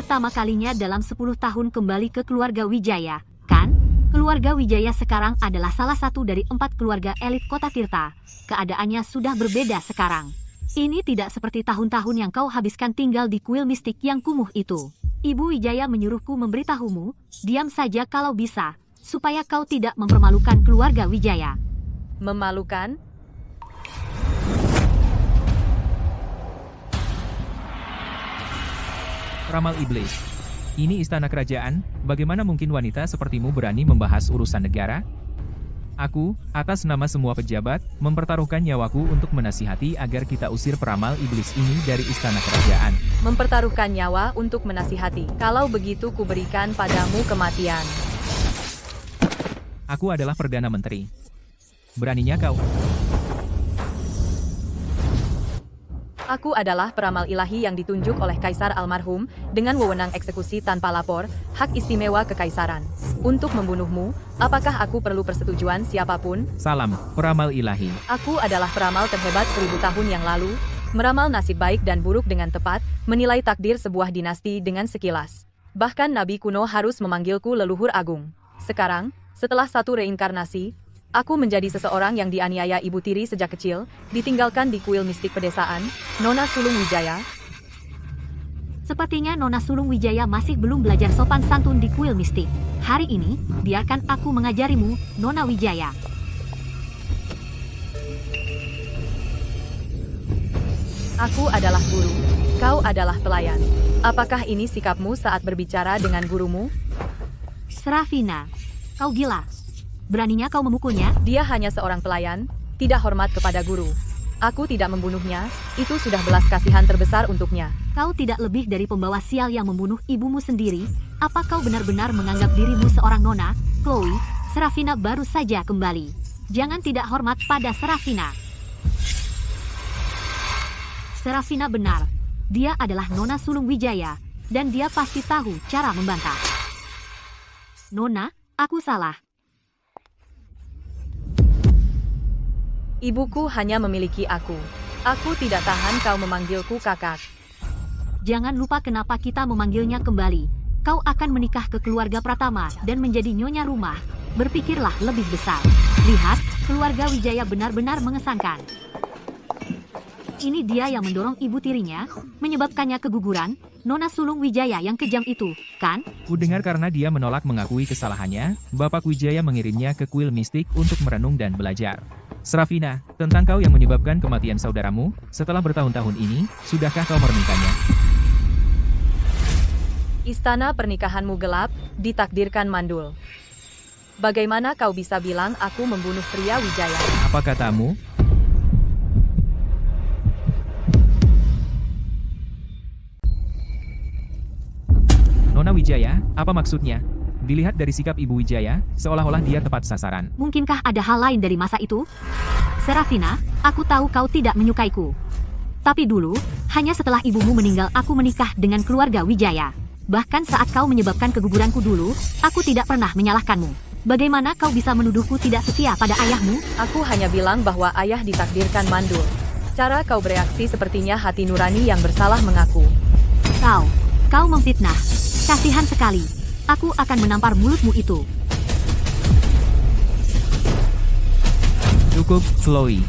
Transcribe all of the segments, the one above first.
pertama kalinya dalam 10 tahun kembali ke keluarga Wijaya, kan? Keluarga Wijaya sekarang adalah salah satu dari 4 keluarga elit kota Tirta. Keadaannya sudah berbeda sekarang. Ini tidak seperti tahun-tahun yang kau habiskan tinggal di kuil mistik yang kumuh itu. Ibu Wijaya menyuruhku memberitahumu, diam saja kalau bisa, supaya kau tidak mempermalukan keluarga Wijaya. Memalukan? Ramal iblis. Ini istana kerajaan, bagaimana mungkin wanita sepertimu berani membahas urusan negara? Aku, atas nama semua pejabat, mempertaruhkan nyawaku untuk menasihati agar kita usir peramal iblis ini dari istana kerajaan. Mempertaruhkan nyawa untuk menasihati. Kalau begitu kuberikan padamu kematian. Aku adalah Perdana Menteri. Beraninya kau? Aku adalah peramal ilahi yang ditunjuk oleh Kaisar almarhum, dengan wewenang eksekusi tanpa lapor, hak istimewa kekaisaran. Untuk membunuhmu, apakah aku perlu persetujuan siapapun? Salam, peramal ilahi. Aku adalah peramal terhebat 1000 tahun yang lalu, meramal nasib baik dan buruk dengan tepat, menilai takdir sebuah dinasti dengan sekilas. Bahkan Nabi kuno harus memanggilku leluhur agung. Sekarang, setelah satu reinkarnasi, aku menjadi seseorang yang dianiaya ibu tiri sejak kecil, ditinggalkan di kuil mistik pedesaan, Nona Sulung Wijaya. Sepertinya Nona Sulung Wijaya masih belum belajar sopan santun di kuil mistik. Hari ini, biarkan aku mengajarimu, Nona Wijaya. Aku adalah guru, kau adalah pelayan. Apakah ini sikapmu saat berbicara dengan gurumu? Serafina, kau gila. Beraninya kau memukulnya? Dia hanya seorang pelayan, tidak hormat kepada guru. Aku tidak membunuhnya, itu sudah belas kasihan terbesar untuknya. Kau tidak lebih dari pembawa sial yang membunuh ibumu sendiri. Apa kau benar-benar menganggap dirimu seorang nona? Chloe, Serafina baru saja kembali. Jangan tidak hormat pada Serafina. Serafina benar. Dia adalah Nona Sulung Wijaya, dan dia pasti tahu cara membantah. Nona, aku salah. Ibuku hanya memiliki aku. Aku tidak tahan kau memanggilku kakak. Jangan lupa kenapa kita memanggilnya kembali. Kau akan menikah ke keluarga Pratama dan menjadi nyonya rumah. Berpikirlah lebih besar. Lihat, keluarga Wijaya benar-benar mengesankan. Ini dia yang mendorong ibu tirinya, menyebabkannya keguguran, Nona Sulung Wijaya yang kejam itu, kan? Kudengar karena dia menolak mengakui kesalahannya, Bapak Wijaya mengirimnya ke kuil mistik untuk merenung dan belajar. Serafina, tentang kau yang menyebabkan kematian saudaramu, setelah bertahun-tahun ini, sudahkah kau merenungkannya? Istana pernikahanmu gelap, ditakdirkan mandul. Bagaimana kau bisa bilang aku membunuh pria Wijaya? Apa katamu? Nona Wijaya, apa maksudnya? Dilihat dari sikap Ibu Wijaya, seolah-olah dia tepat sasaran. Mungkinkah ada hal lain dari masa itu? Serafina, aku tahu kau tidak menyukaiku. Tapi dulu, hanya setelah ibumu meninggal aku menikah dengan keluarga Wijaya. Bahkan saat kau menyebabkan keguguranku dulu, aku tidak pernah menyalahkanmu. Bagaimana kau bisa menuduhku tidak setia pada ayahmu? Aku hanya bilang bahwa ayah ditakdirkan mandul. Cara kau bereaksi sepertinya hati nurani yang bersalah mengaku. Kau memfitnah. Kasihan sekali. Aku akan menampar mulutmu itu. Cukup, Chloe.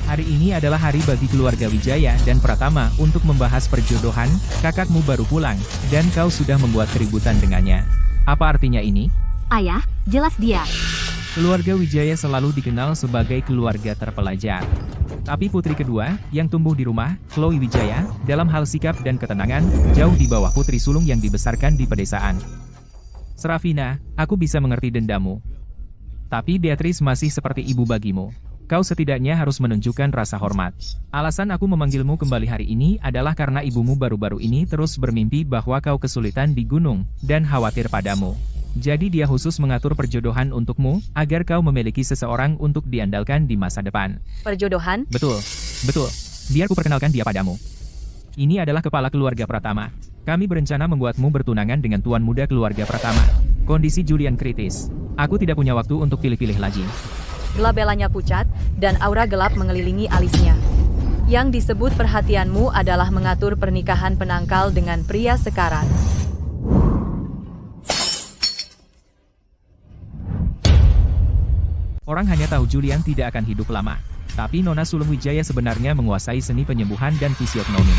Hari ini adalah hari bagi keluarga Wijaya dan Pratama untuk membahas perjodohan, kakakmu baru pulang, dan kau sudah membuat keributan dengannya. Apa artinya ini? Ayah, jelas dia. Keluarga Wijaya selalu dikenal sebagai keluarga terpelajar. Tapi putri kedua, yang tumbuh di rumah, Chloe Wijaya, dalam hal sikap dan ketenangan, jauh di bawah putri sulung yang dibesarkan di pedesaan. Serafina, aku bisa mengerti dendamu. Tapi Beatrice masih seperti ibu bagimu. Kau setidaknya harus menunjukkan rasa hormat. Alasan aku memanggilmu kembali hari ini adalah karena ibumu baru-baru ini terus bermimpi bahwa kau kesulitan di gunung, dan khawatir padamu. Jadi dia khusus mengatur perjodohan untukmu, agar kau memiliki seseorang untuk diandalkan di masa depan. Perjodohan? Betul. Biar ku perkenalkan dia padamu. Ini adalah kepala keluarga Pratama. Kami berencana membuatmu bertunangan dengan tuan muda keluarga Pratama. Kondisi Julian kritis. Aku tidak punya waktu untuk pilih-pilih lagi. Labelanya pucat, dan aura gelap mengelilingi alisnya. Yang disebut perhatianmu adalah mengatur pernikahan penangkal dengan pria sekarat. Orang hanya tahu Julian tidak akan hidup lama. Tapi Nona Sulung Wijaya sebenarnya menguasai seni penyembuhan dan fisiognomi.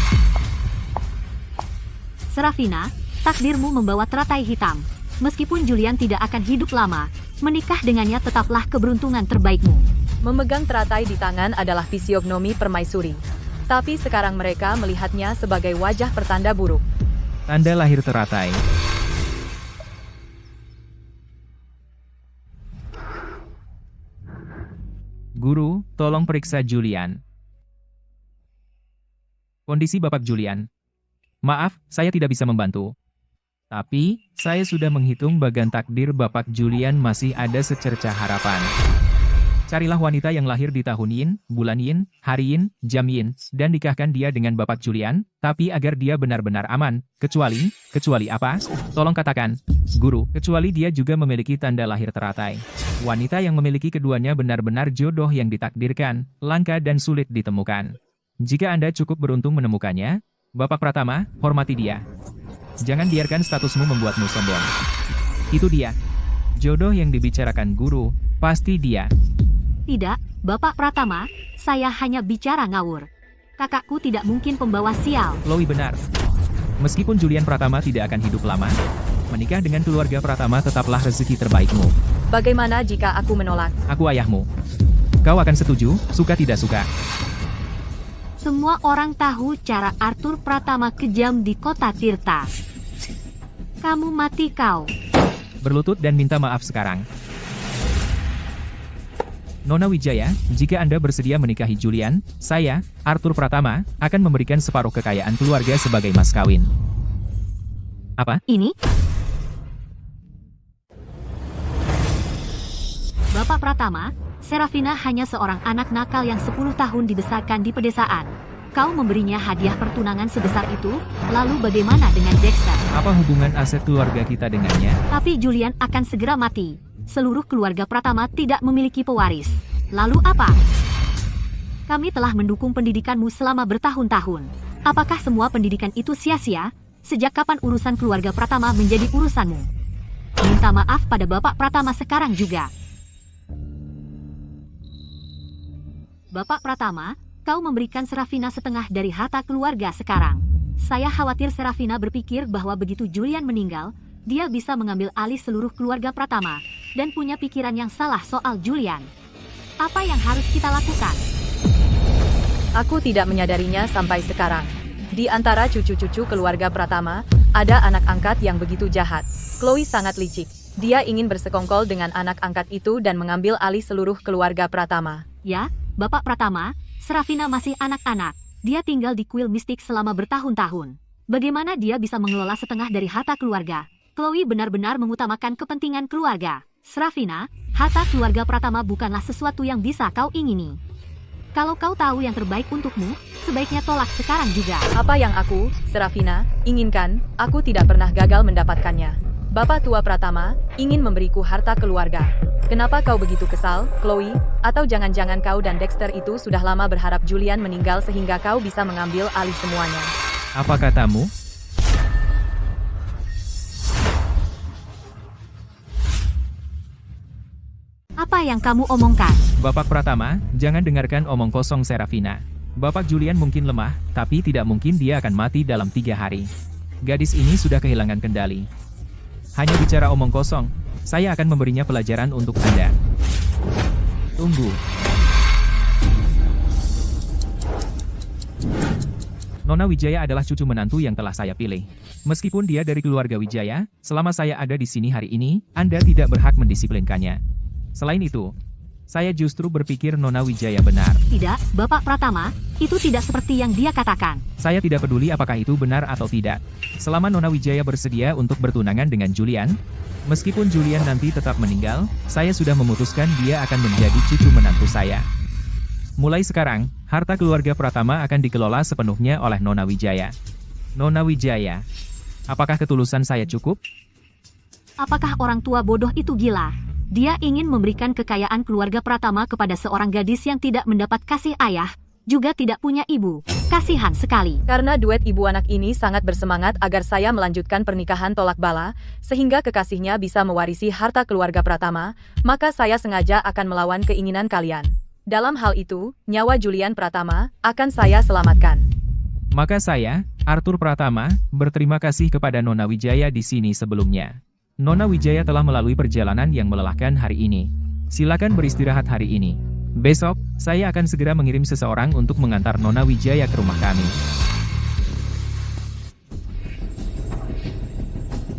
Serafina, takdirmu membawa teratai hitam. Meskipun Julian tidak akan hidup lama, menikah dengannya tetaplah keberuntungan terbaikmu. Memegang teratai di tangan adalah fisiognomi permaisuri. Tapi sekarang mereka melihatnya sebagai wajah pertanda buruk. Tanda lahir teratai. Guru, tolong periksa Julian. Kondisi Bapak Julian. Maaf, saya tidak bisa membantu. Tapi, saya sudah menghitung bagan takdir Bapak Julian masih ada secercah harapan. Carilah wanita yang lahir di tahun Yin, bulan Yin, hari Yin, jam Yin, dan nikahkan dia dengan Bapak Julian, tapi agar dia benar-benar aman, kecuali apa? Tolong katakan, Guru, kecuali dia juga memiliki tanda lahir teratai. Wanita yang memiliki keduanya benar-benar jodoh yang ditakdirkan, langka dan sulit ditemukan. Jika Anda cukup beruntung menemukannya, Bapak Pratama, hormati dia. Jangan biarkan statusmu membuatmu sombong. Itu dia. Jodoh yang dibicarakan Guru, pasti dia. Tidak, Bapak Pratama, saya hanya bicara ngawur. Kakakku tidak mungkin pembawa sial. Chloe benar. Meskipun Julian Pratama tidak akan hidup lama, menikah dengan keluarga Pratama tetaplah rezeki terbaikmu. Bagaimana jika aku menolak? Aku ayahmu. Kau akan setuju, suka tidak suka. Semua orang tahu cara Arthur Pratama kejam di kota Tirta. Kamu mati kau. Berlutut dan minta maaf sekarang. Nona Wijaya, jika Anda bersedia menikahi Julian, saya, Arthur Pratama, akan memberikan separuh kekayaan keluarga sebagai mas kawin. Apa? Ini? Bapak Pratama, Serafina hanya seorang anak nakal yang 10 tahun dibesarkan di pedesaan. Kau memberinya hadiah pertunangan sebesar itu, lalu bagaimana dengan Dexter? Apa hubungan aset keluarga kita dengannya? Tapi Julian akan segera mati. Seluruh keluarga Pratama tidak memiliki pewaris. Lalu apa? Kami telah mendukung pendidikanmu selama bertahun-tahun. Apakah semua pendidikan itu sia-sia? Sejak kapan urusan keluarga Pratama menjadi urusanmu? Minta maaf pada Bapak Pratama sekarang juga. Bapak Pratama, kau memberikan Serafina setengah dari harta keluarga sekarang. Saya khawatir Serafina berpikir bahwa begitu Julian meninggal, dia bisa mengambil alih seluruh keluarga Pratama, dan punya pikiran yang salah soal Julian. Apa yang harus kita lakukan? Aku tidak menyadarinya sampai sekarang. Di antara cucu-cucu keluarga Pratama, ada anak angkat yang begitu jahat. Chloe sangat licik. Dia ingin bersekongkol dengan anak angkat itu dan mengambil alih seluruh keluarga Pratama. Ya, Bapak Pratama, Serafina masih anak-anak. Dia tinggal di kuil mistik selama bertahun-tahun. Bagaimana dia bisa mengelola setengah dari harta keluarga? Chloe benar-benar mengutamakan kepentingan keluarga. Serafina, harta keluarga Pratama bukanlah sesuatu yang bisa kau ingini. Kalau kau tahu yang terbaik untukmu, sebaiknya tolak sekarang juga. Apa yang aku, Serafina, inginkan, aku tidak pernah gagal mendapatkannya. Bapak tua Pratama ingin memberiku harta keluarga. Kenapa kau begitu kesal, Chloe? Atau jangan-jangan kau dan Dexter itu sudah lama berharap Julian meninggal sehingga kau bisa mengambil alih semuanya? Apa katamu? Apa yang kamu omongkan? Bapak Pratama, jangan dengarkan omong kosong Serafina. Bapak Julian mungkin lemah, tapi tidak mungkin dia akan mati dalam 3 hari. Gadis ini sudah kehilangan kendali. Hanya bicara omong kosong, saya akan memberinya pelajaran untuk Anda. Tunggu. Nona Wijaya adalah cucu menantu yang telah saya pilih. Meskipun dia dari keluarga Wijaya, selama saya ada di sini hari ini, Anda tidak berhak mendisiplinkannya. Selain itu, saya justru berpikir Nona Wijaya benar. Tidak, Bapak Pratama, itu tidak seperti yang dia katakan. Saya tidak peduli apakah itu benar atau tidak. Selama Nona Wijaya bersedia untuk bertunangan dengan Julian, meskipun Julian nanti tetap meninggal, saya sudah memutuskan dia akan menjadi cucu menantu saya. Mulai sekarang, harta keluarga Pratama akan dikelola sepenuhnya oleh Nona Wijaya. Nona Wijaya, apakah ketulusan saya cukup? Apakah orang tua bodoh itu gila? Dia ingin memberikan kekayaan keluarga Pratama kepada seorang gadis yang tidak mendapat kasih ayah, juga tidak punya ibu. Kasihan sekali. Karena duet ibu anak ini sangat bersemangat agar saya melanjutkan pernikahan tolak bala, sehingga kekasihnya bisa mewarisi harta keluarga Pratama, maka saya sengaja akan melawan keinginan kalian. Dalam hal itu, nyawa Julian Pratama akan saya selamatkan. Maka saya, Arthur Pratama, berterima kasih kepada Nona Wijaya di sini sebelumnya. Nona Wijaya telah melalui perjalanan yang melelahkan hari ini. Silakan beristirahat hari ini. Besok, saya akan segera mengirim seseorang untuk mengantar Nona Wijaya ke rumah kami.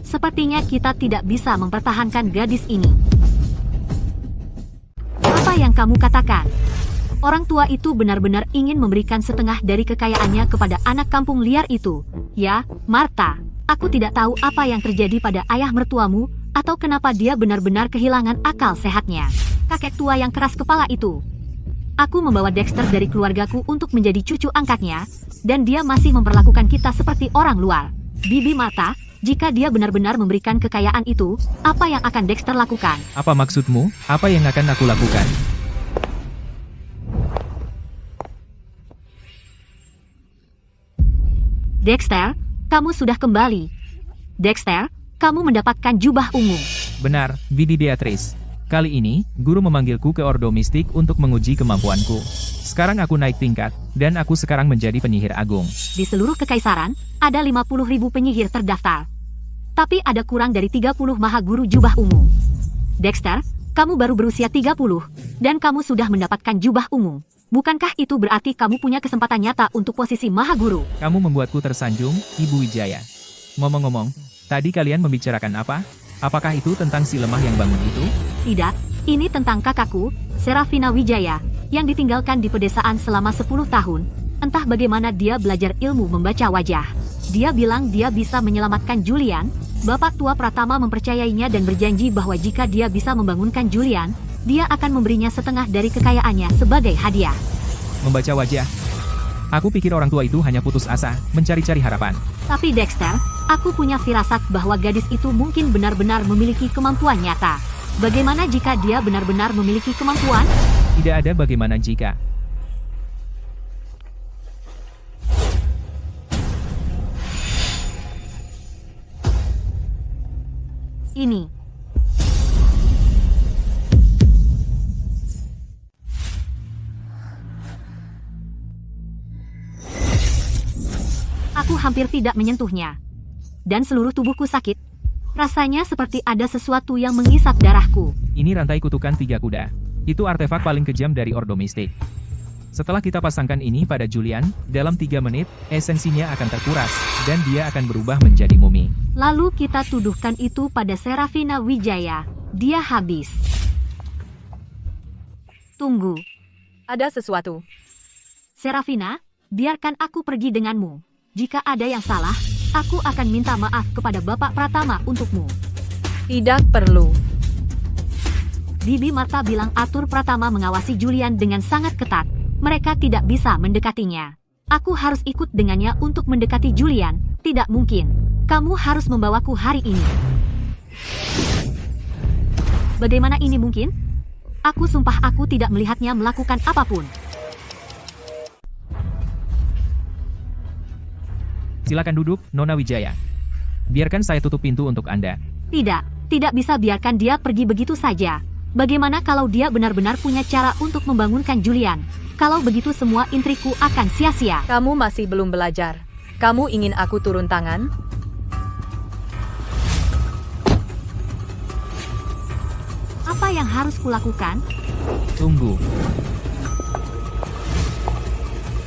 Sepertinya kita tidak bisa mempertahankan gadis ini. Apa yang kamu katakan? Orang tua itu benar-benar ingin memberikan setengah dari kekayaannya kepada anak kampung liar itu. Ya, Martha, aku tidak tahu apa yang terjadi pada ayah mertuamu, atau kenapa dia benar-benar kehilangan akal sehatnya. Kakek tua yang keras kepala itu. Aku membawa Dexter dari keluargaku untuk menjadi cucu angkatnya, dan dia masih memperlakukan kita seperti orang luar. Bibi Martha, jika dia benar-benar memberikan kekayaan itu, apa yang akan Dexter lakukan? Apa maksudmu? Apa yang akan aku lakukan? Dexter, kamu sudah kembali. Dexter, kamu mendapatkan jubah ungu. Benar, Bibi Beatrice. Kali ini, guru memanggilku ke Ordo Mistik untuk menguji kemampuanku. Sekarang aku naik tingkat, dan aku sekarang menjadi penyihir agung. Di seluruh kekaisaran, ada 50.000 penyihir terdaftar. Tapi ada kurang dari 30 maha guru jubah ungu. Dexter, kamu baru berusia 30, dan kamu sudah mendapatkan jubah ungu. Bukankah itu berarti kamu punya kesempatan nyata untuk posisi maha guru? Kamu membuatku tersanjung, Ibu Wijaya. Ngomong-ngomong, tadi kalian membicarakan apa? Apakah itu tentang si lemah yang bangun itu? Tidak, ini tentang kakakku, Serafina Wijaya, yang ditinggalkan di pedesaan selama 10 tahun. Entah bagaimana dia belajar ilmu membaca wajah. Dia bilang dia bisa menyelamatkan Julian. Bapak tua Pratama mempercayainya dan berjanji bahwa jika dia bisa membangunkan Julian, dia akan memberinya setengah dari kekayaannya sebagai hadiah. Membaca wajah. Aku pikir orang tua itu hanya putus asa, mencari-cari harapan. Tapi Dexter, aku punya firasat bahwa gadis itu mungkin benar-benar memiliki kemampuan nyata. Bagaimana jika dia benar-benar memiliki kemampuan? Tidak ada bagaimana jika. Ini. Aku hampir tidak menyentuhnya. Dan seluruh tubuhku sakit. Rasanya seperti ada sesuatu yang mengisap darahku. Ini rantai kutukan 3 kuda. Itu artefak paling kejam dari Ordo Mistik. Setelah kita pasangkan ini pada Julian, dalam 3 menit, esensinya akan terkuras, dan dia akan berubah menjadi mumi. Lalu kita tuduhkan itu pada Serafina Wijaya. Dia habis. Tunggu. Ada sesuatu. Serafina, biarkan aku pergi denganmu. Jika ada yang salah, aku akan minta maaf kepada Bapak Pratama untukmu. Tidak perlu. Bibi Martha bilang Arthur Pratama mengawasi Julian dengan sangat ketat. Mereka tidak bisa mendekatinya. Aku harus ikut dengannya untuk mendekati Julian. Tidak mungkin. Kamu harus membawaku hari ini. Bagaimana ini mungkin? Aku sumpah aku tidak melihatnya melakukan apapun. Silakan duduk, Nona Wijaya. Biarkan saya tutup pintu untuk Anda. Tidak bisa biarkan dia pergi begitu saja. Bagaimana kalau dia benar-benar punya cara untuk membangunkan Julian? Kalau begitu semua intriku akan sia-sia. Kamu masih belum belajar. Kamu ingin aku turun tangan? Apa yang harus kulakukan? Tunggu.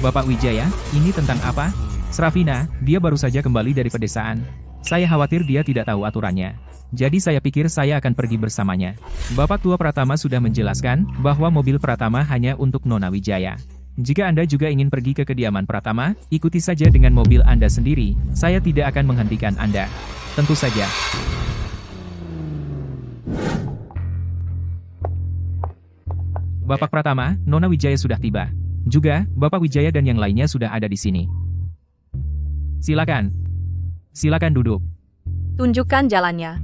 Bapak Wijaya, ini tentang apa? Serafina, dia baru saja kembali dari pedesaan. Saya khawatir dia tidak tahu aturannya. Jadi saya pikir saya akan pergi bersamanya. Bapak tua Pratama sudah menjelaskan bahwa mobil Pratama hanya untuk Nona Wijaya. Jika Anda juga ingin pergi ke kediaman Pratama, ikuti saja dengan mobil Anda sendiri. Saya tidak akan menghentikan Anda. Tentu saja. Bapak Pratama, Nona Wijaya sudah tiba. Juga, Bapak Wijaya dan yang lainnya sudah ada di sini. Silakan. Silakan duduk. Tunjukkan jalannya.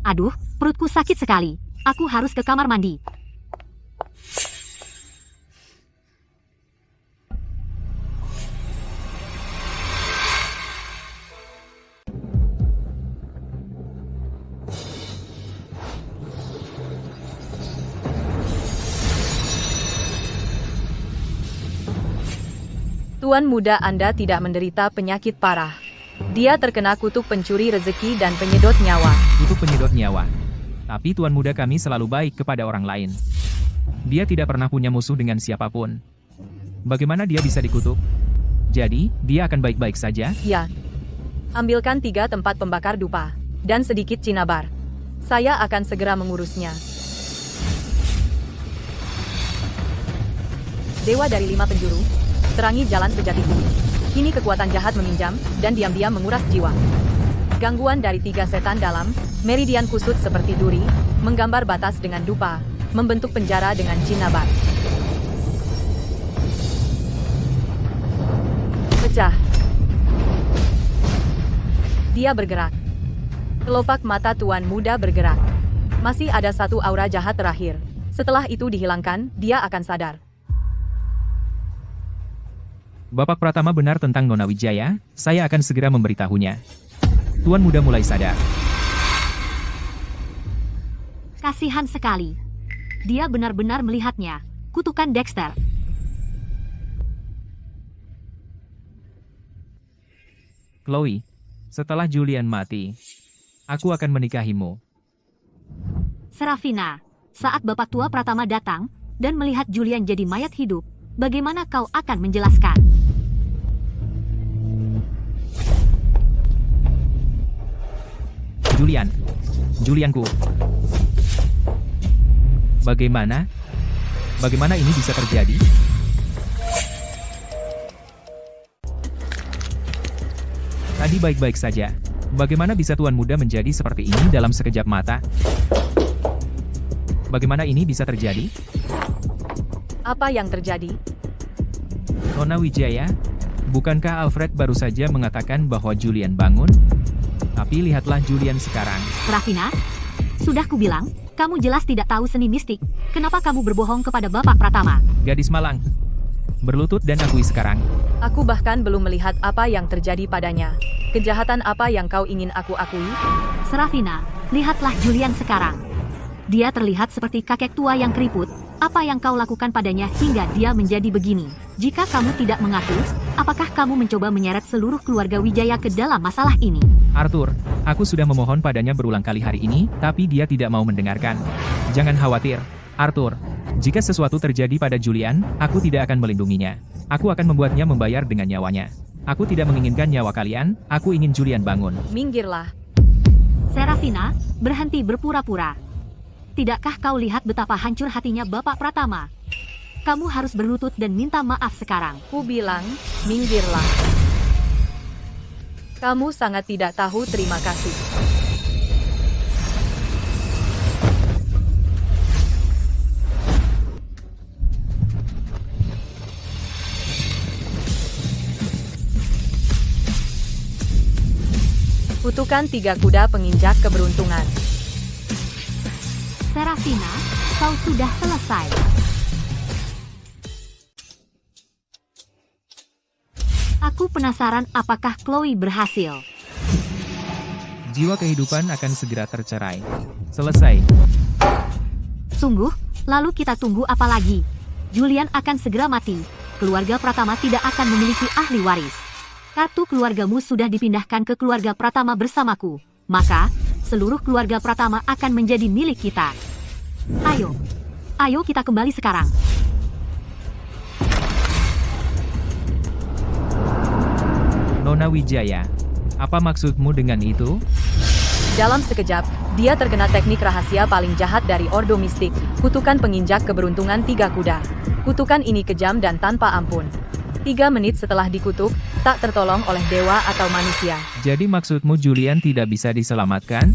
Aduh, perutku sakit sekali. Aku harus ke kamar mandi. Tuan muda Anda tidak menderita penyakit parah. Dia terkena kutuk pencuri rezeki dan penyedot nyawa. Kutuk penyedot nyawa. Tapi tuan muda kami selalu baik kepada orang lain. Dia tidak pernah punya musuh dengan siapapun. Bagaimana dia bisa dikutuk? Jadi, dia akan baik-baik saja? Ya. Ambilkan 3 tempat pembakar dupa. Dan sedikit cinabar. Saya akan segera mengurusnya. Dewa dari 5 penjuru, terangi jalan sejati bumi. Kini kekuatan jahat meminjam, dan diam-diam menguras jiwa. Gangguan dari 3 setan dalam, meridian kusut seperti duri, menggambar batas dengan dupa, membentuk penjara dengan cinabar. Pecah. Dia bergerak. Kelopak mata tuan muda bergerak. Masih ada 1 aura jahat terakhir. Setelah itu dihilangkan, dia akan sadar. Bapak Pratama benar tentang Nona Wijaya, saya akan segera memberitahunya. Tuan muda mulai sadar. Kasihan sekali. Dia benar-benar melihatnya. Kutukan Dexter. Chloe, setelah Julian mati, aku akan menikahimu. Serafina, saat Bapak Tua Pratama datang dan melihat Julian jadi mayat hidup, bagaimana kau akan menjelaskan? Julianku. Bagaimana? Bagaimana ini bisa terjadi? Tadi baik-baik saja. Bagaimana bisa tuan muda menjadi seperti ini dalam sekejap mata? Bagaimana ini bisa terjadi? Apa yang terjadi? Nona Wijaya, bukankah Alfred baru saja mengatakan bahwa Julian bangun? Tapi lihatlah Julian sekarang. Serafina, sudah kubilang, kamu jelas tidak tahu seni mistik. Kenapa kamu berbohong kepada Bapak Pratama? Gadis malang, berlutut dan akui sekarang. Aku bahkan belum melihat apa yang terjadi padanya. Kejahatan apa yang kau ingin aku akui? Serafina, lihatlah Julian sekarang. Dia terlihat seperti kakek tua yang keriput. Apa yang kau lakukan padanya hingga dia menjadi begini? Jika kamu tidak mengaku, apakah kamu mencoba menyeret seluruh keluarga Wijaya ke dalam masalah ini? Arthur, aku sudah memohon padanya berulang kali hari ini, tapi dia tidak mau mendengarkan. Jangan khawatir, Arthur. Jika sesuatu terjadi pada Julian, aku tidak akan melindunginya. Aku akan membuatnya membayar dengan nyawanya. Aku tidak menginginkan nyawa kalian, aku ingin Julian bangun. Minggirlah. Serafina, berhenti berpura-pura. Tidakkah kau lihat betapa hancur hatinya Bapak Pratama? Kamu harus berlutut dan minta maaf sekarang. Ku bilang, minggirlah. Kamu sangat tidak tahu terima kasih. Kutukan 3 kuda penginjak keberuntungan. Serafina, kau sudah selesai. Aku penasaran apakah Chloe berhasil. Jiwa kehidupan akan segera tercerai. Selesai. Sungguh, lalu kita tunggu apa lagi? Julian akan segera mati. Keluarga Pratama tidak akan memiliki ahli waris. Kartu keluargamu sudah dipindahkan ke keluarga Pratama bersamaku. Maka, seluruh keluarga Pratama akan menjadi milik kita. Ayo kita kembali sekarang. Nona Wijaya, apa maksudmu dengan itu? Dalam sekejap, dia terkena teknik rahasia paling jahat dari Ordo Mistik, kutukan penginjak keberuntungan 3 kuda. Kutukan ini kejam dan tanpa ampun. 3 menit setelah dikutuk, tak tertolong oleh dewa atau manusia. Jadi maksudmu Julian tidak bisa diselamatkan?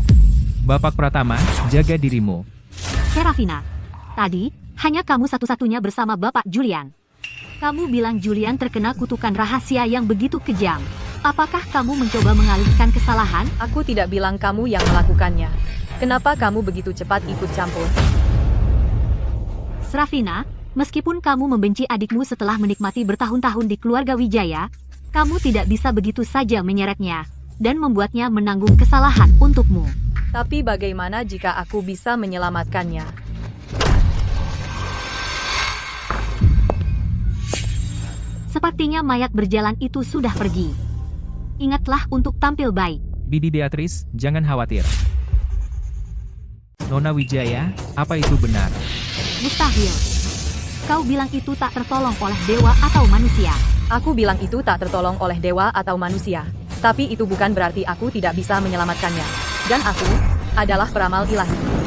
Bapak Pratama, jaga dirimu. Serafina, tadi, hanya kamu satu-satunya bersama Bapak Julian. Kamu bilang Julian terkena kutukan rahasia yang begitu kejam. Apakah kamu mencoba mengalihkan kesalahan? Aku tidak bilang kamu yang melakukannya. Kenapa kamu begitu cepat ikut campur? Serafina, meskipun kamu membenci adikmu setelah menikmati bertahun-tahun di keluarga Wijaya, kamu tidak bisa begitu saja menyeretnya dan membuatnya menanggung kesalahan untukmu. Tapi bagaimana jika aku bisa menyelamatkannya? Sepertinya mayat berjalan itu sudah pergi. Ingatlah untuk tampil baik. Bibi Beatrice, jangan khawatir. Nona Wijaya, apa itu benar? Mustahil. Kau bilang itu tak tertolong oleh dewa atau manusia. Aku bilang itu tak tertolong oleh dewa atau manusia. Tapi itu bukan berarti aku tidak bisa menyelamatkannya. Dan aku adalah peramal ilahi.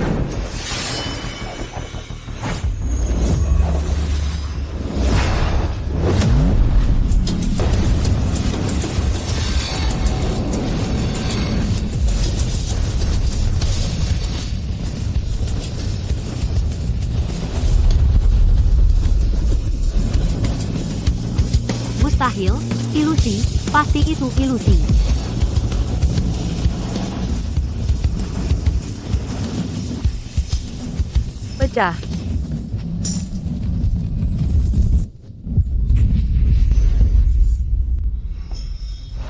Mustahil, ilusi, pasti itu ilusi. Pecah.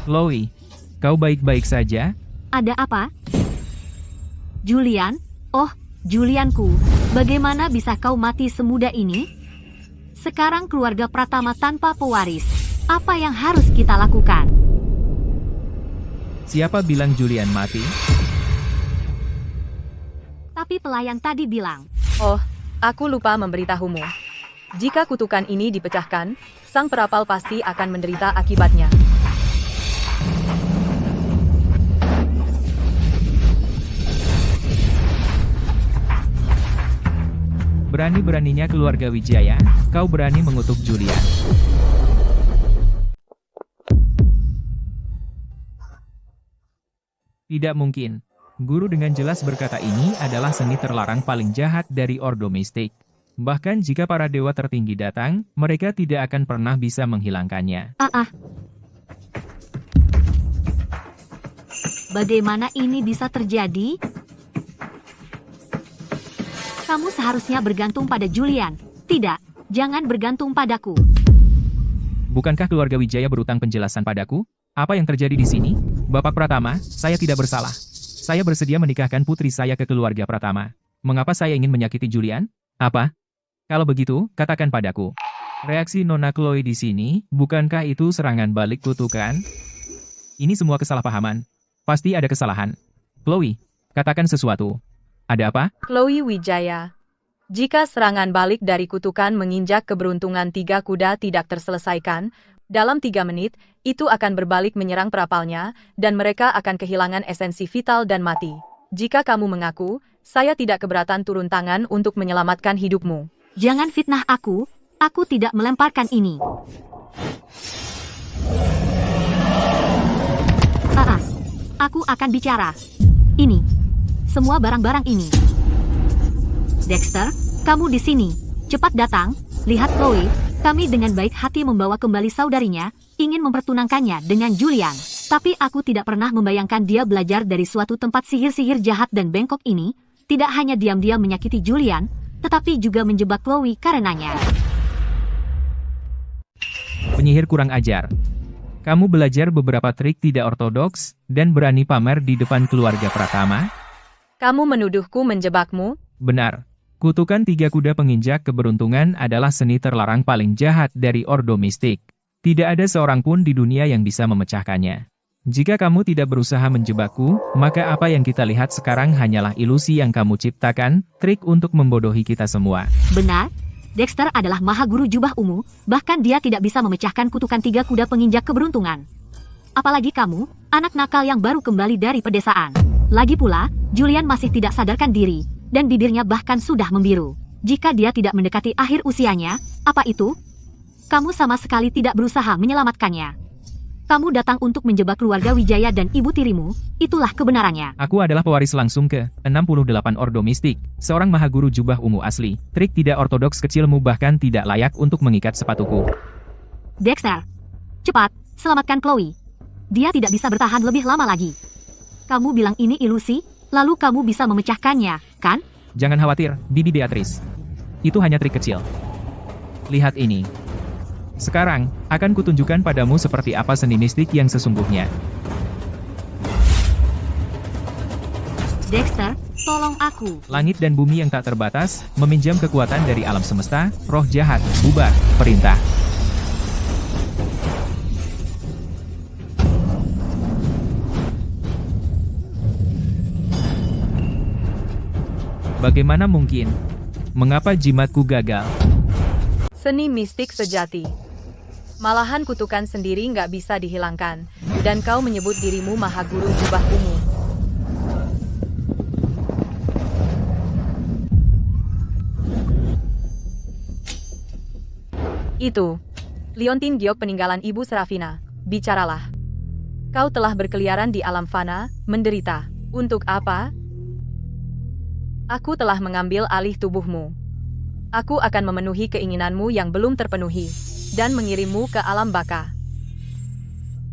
Chloe, kau baik-baik saja? Ada apa? Julian? Oh, Julianku, bagaimana bisa kau mati semudah ini? Sekarang keluarga Pratama tanpa pewaris. Apa yang harus kita lakukan? Siapa bilang Julian mati? Tapi pelayan tadi bilang, Oh, aku lupa memberitahumu. Jika kutukan ini dipecahkan, sang perapal pasti akan menderita akibatnya. Berani-beraninya keluarga Wijaya, kau berani mengutuk Julian. Tidak mungkin. Guru dengan jelas berkata ini adalah seni terlarang paling jahat dari Ordo Mistik. Bahkan jika para dewa tertinggi datang, mereka tidak akan pernah bisa menghilangkannya. Bagaimana ini bisa terjadi? Kamu seharusnya bergantung pada Julian. Tidak, jangan bergantung padaku. Bukankah keluarga Wijaya berutang penjelasan padaku? Apa yang terjadi di sini? Bapak Pratama, saya tidak bersalah. Saya bersedia menikahkan putri saya ke keluarga Pratama. Mengapa saya ingin menyakiti Julian? Apa? Kalau begitu, katakan padaku. Reaksi Nona Chloe di sini, bukankah itu serangan balik kutukan? Ini semua kesalahpahaman. Pasti ada kesalahan. Chloe, katakan sesuatu. Ada apa? Chloe Wijaya. Jika serangan balik dari kutukan menginjak keberuntungan 3 kuda tidak terselesaikan, dalam 3 menit, itu akan berbalik menyerang perapalnya, dan mereka akan kehilangan esensi vital dan mati. Jika kamu mengaku, saya tidak keberatan turun tangan untuk menyelamatkan hidupmu. Jangan fitnah aku tidak melemparkan ini. Aku akan bicara. Ini. Semua barang-barang ini. Dexter, kamu di sini. Cepat datang, lihat Chloe. Kami dengan baik hati membawa kembali saudarinya, ingin mempertunangkannya dengan Julian. Tapi aku tidak pernah membayangkan dia belajar dari suatu tempat sihir-sihir jahat dan bengkok ini, tidak hanya diam-diam menyakiti Julian, tetapi juga menjebak Chloe karenanya. Penyihir kurang ajar. Kamu belajar beberapa trik tidak ortodoks, dan berani pamer di depan keluarga Pratama? Kamu menuduhku menjebakmu? Benar. Kutukan 3 kuda penginjak keberuntungan adalah seni terlarang paling jahat dari Ordo Mistik. Tidak ada seorang pun di dunia yang bisa memecahkannya. Jika kamu tidak berusaha menjebakku, maka apa yang kita lihat sekarang hanyalah ilusi yang kamu ciptakan, trik untuk membodohi kita semua. Benar, Dexter adalah maha guru jubah ungu, bahkan dia tidak bisa memecahkan kutukan 3 kuda penginjak keberuntungan. Apalagi kamu, anak nakal yang baru kembali dari pedesaan. Lagi pula, Julian masih tidak sadarkan diri, dan bibirnya bahkan sudah membiru. Jika dia tidak mendekati akhir usianya, apa itu? Kamu sama sekali tidak berusaha menyelamatkannya. Kamu datang untuk menjebak keluarga Wijaya dan ibu tirimu, itulah kebenarannya. Aku adalah pewaris langsung ke 68 Ordo Mistik, seorang maha guru jubah ungu asli. Trik tidak ortodoks kecilmu bahkan tidak layak untuk mengikat sepatuku. Dexter, cepat, selamatkan Chloe. Dia tidak bisa bertahan lebih lama lagi. Kamu bilang ini ilusi, lalu kamu bisa memecahkannya, kan? Jangan khawatir, Bibi Beatrice. Itu hanya trik kecil. Lihat ini. Sekarang, akan kutunjukkan padamu seperti apa seni mistik yang sesungguhnya. Dexter, tolong aku. Langit dan bumi yang tak terbatas, meminjam kekuatan dari alam semesta, roh jahat, bubar, perintah. Bagaimana mungkin? Mengapa jimatku gagal? Seni mistik sejati. Malahan kutukan sendiri nggak bisa dihilangkan, dan kau menyebut dirimu Mahaguru Jubah Ungu. Itu, Liontin Giok peninggalan Ibu Serafina, bicaralah. Kau telah berkeliaran di alam fana, menderita. Untuk apa? Aku telah mengambil alih tubuhmu. Aku akan memenuhi keinginanmu yang belum terpenuhi, dan mengirimmu ke alam baka.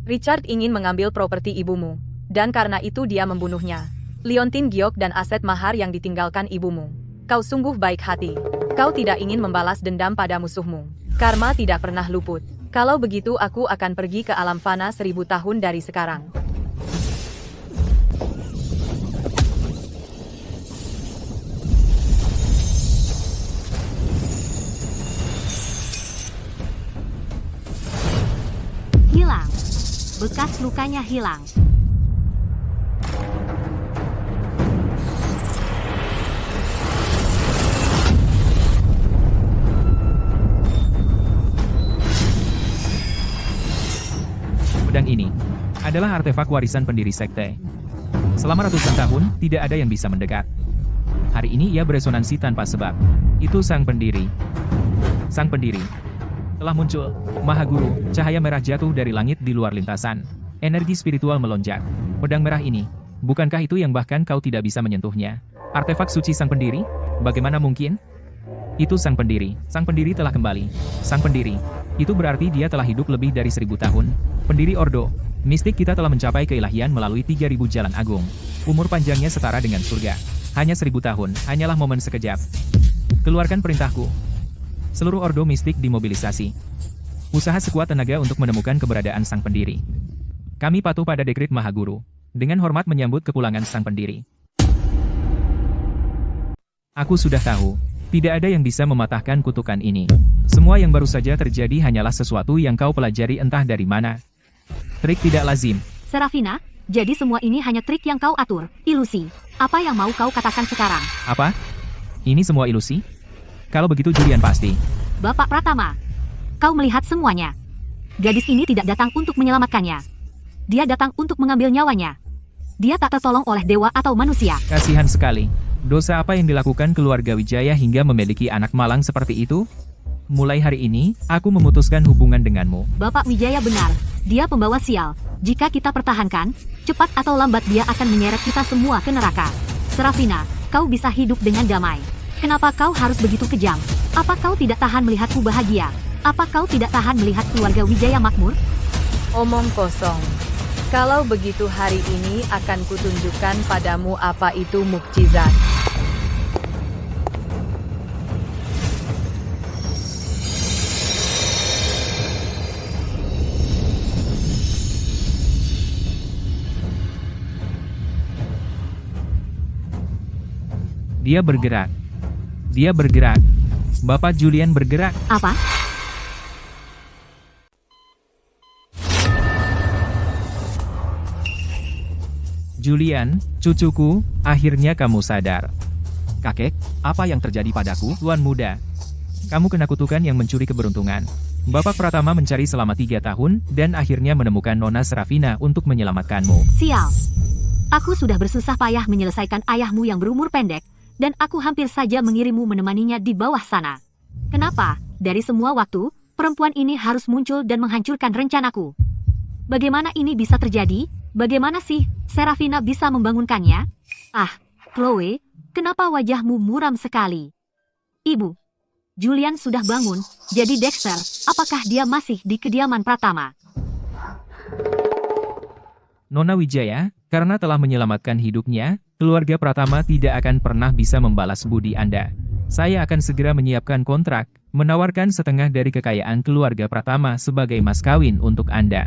Richard ingin mengambil properti ibumu, dan karena itu dia membunuhnya. Liontin Giok dan aset mahar yang ditinggalkan ibumu. Kau sungguh baik hati. Kau tidak ingin membalas dendam pada musuhmu. Karma tidak pernah luput. Kalau begitu aku akan pergi ke alam fana 1000 tahun dari sekarang. Hilang. Bekas lukanya hilang. Pedang ini adalah artefak warisan pendiri sekte. Selama ratusan tahun, tidak ada yang bisa mendekat. Hari ini ia beresonansi tanpa sebab. Itu sang pendiri. Sang pendiri telah muncul. Mahaguru, cahaya merah jatuh dari langit di luar lintasan. Energi spiritual melonjak. Pedang merah ini, bukankah itu yang bahkan kau tidak bisa menyentuhnya? Artefak suci sang pendiri? Bagaimana mungkin? Itu sang pendiri. Sang pendiri telah kembali. Sang pendiri. Itu berarti dia telah hidup lebih dari 1000 tahun. Pendiri Ordo. Mistik kita telah mencapai keilahian melalui 3000 jalan agung. Umur panjangnya setara dengan surga. Hanya 1000 tahun, hanyalah momen sekejap. Keluarkan perintahku. Seluruh Ordo mistik dimobilisasi. Usaha sekuat tenaga untuk menemukan keberadaan sang pendiri. Kami patuh pada dekrit Mahaguru. Dengan hormat menyambut kepulangan sang pendiri. Aku sudah tahu. Tidak ada yang bisa mematahkan kutukan ini. Semua yang baru saja terjadi hanyalah sesuatu yang kau pelajari entah dari mana. Trik tidak lazim. Serafina, jadi semua ini hanya trik yang kau atur, ilusi. Apa yang mau kau katakan sekarang? Apa? Ini semua ilusi? Kalau begitu Julian pasti. Bapak Pratama, kau melihat semuanya. Gadis ini tidak datang untuk menyelamatkannya. Dia datang untuk mengambil nyawanya. Dia tak tertolong oleh dewa atau manusia. Kasihan sekali. Dosa apa yang dilakukan keluarga Wijaya hingga memiliki anak malang seperti itu? Mulai hari ini, aku memutuskan hubungan denganmu. Bapak Wijaya benar. Dia pembawa sial. Jika kita pertahankan, cepat atau lambat dia akan menyeret kita semua ke neraka. Serafina, kau bisa hidup dengan damai. Kenapa kau harus begitu kejam? Apa kau tidak tahan melihatku bahagia? Apa kau tidak tahan melihat keluarga Wijaya makmur? Omong kosong. Kalau begitu hari ini akan kutunjukkan padamu apa itu mukjizat. Dia bergerak. Dia bergerak. Bapak Julian bergerak. Apa? Julian, cucuku, akhirnya kamu sadar. Kakek, apa yang terjadi padaku? Tuan muda, kamu kena kutukan yang mencuri keberuntungan. Bapak Pratama mencari selama 3 tahun, dan akhirnya menemukan Nona Serafina untuk menyelamatkanmu. Sial. Aku sudah bersusah payah menyelesaikan ayahmu yang berumur pendek, dan aku hampir saja mengirimmu menemaninya di bawah sana. Kenapa, dari semua waktu, perempuan ini harus muncul dan menghancurkan rencanaku? Bagaimana ini bisa terjadi? Bagaimana sih Serafina bisa membangunkannya? Ah, Chloe, kenapa wajahmu muram sekali? Ibu, Julian sudah bangun, jadi Dexter, apakah dia masih di kediaman Pratama? Nona Wijaya, karena telah menyelamatkan hidupnya, keluarga Pratama tidak akan pernah bisa membalas budi Anda. Saya akan segera menyiapkan kontrak, menawarkan setengah dari kekayaan keluarga Pratama sebagai mas kawin untuk Anda.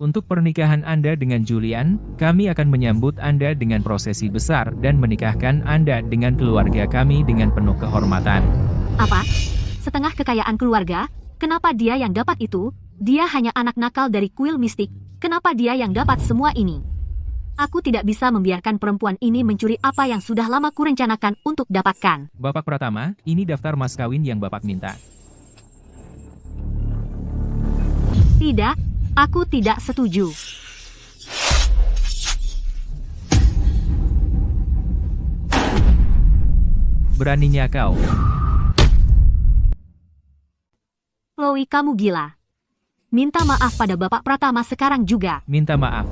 Untuk pernikahan Anda dengan Julian, kami akan menyambut Anda dengan prosesi besar dan menikahkan Anda dengan keluarga kami dengan penuh kehormatan. Apa? Setengah kekayaan keluarga? Kenapa dia yang dapat itu? Dia hanya anak nakal dari kuil mistik. Kenapa dia yang dapat semua ini? Aku tidak bisa membiarkan perempuan ini mencuri apa yang sudah lama kurencanakan untuk dapatkan. Bapak Pratama, ini daftar mas kawin yang Bapak minta. Tidak, aku tidak setuju. Beraninya kau. Chloe, kamu gila. Minta maaf pada Bapak Pratama sekarang juga. Minta maaf.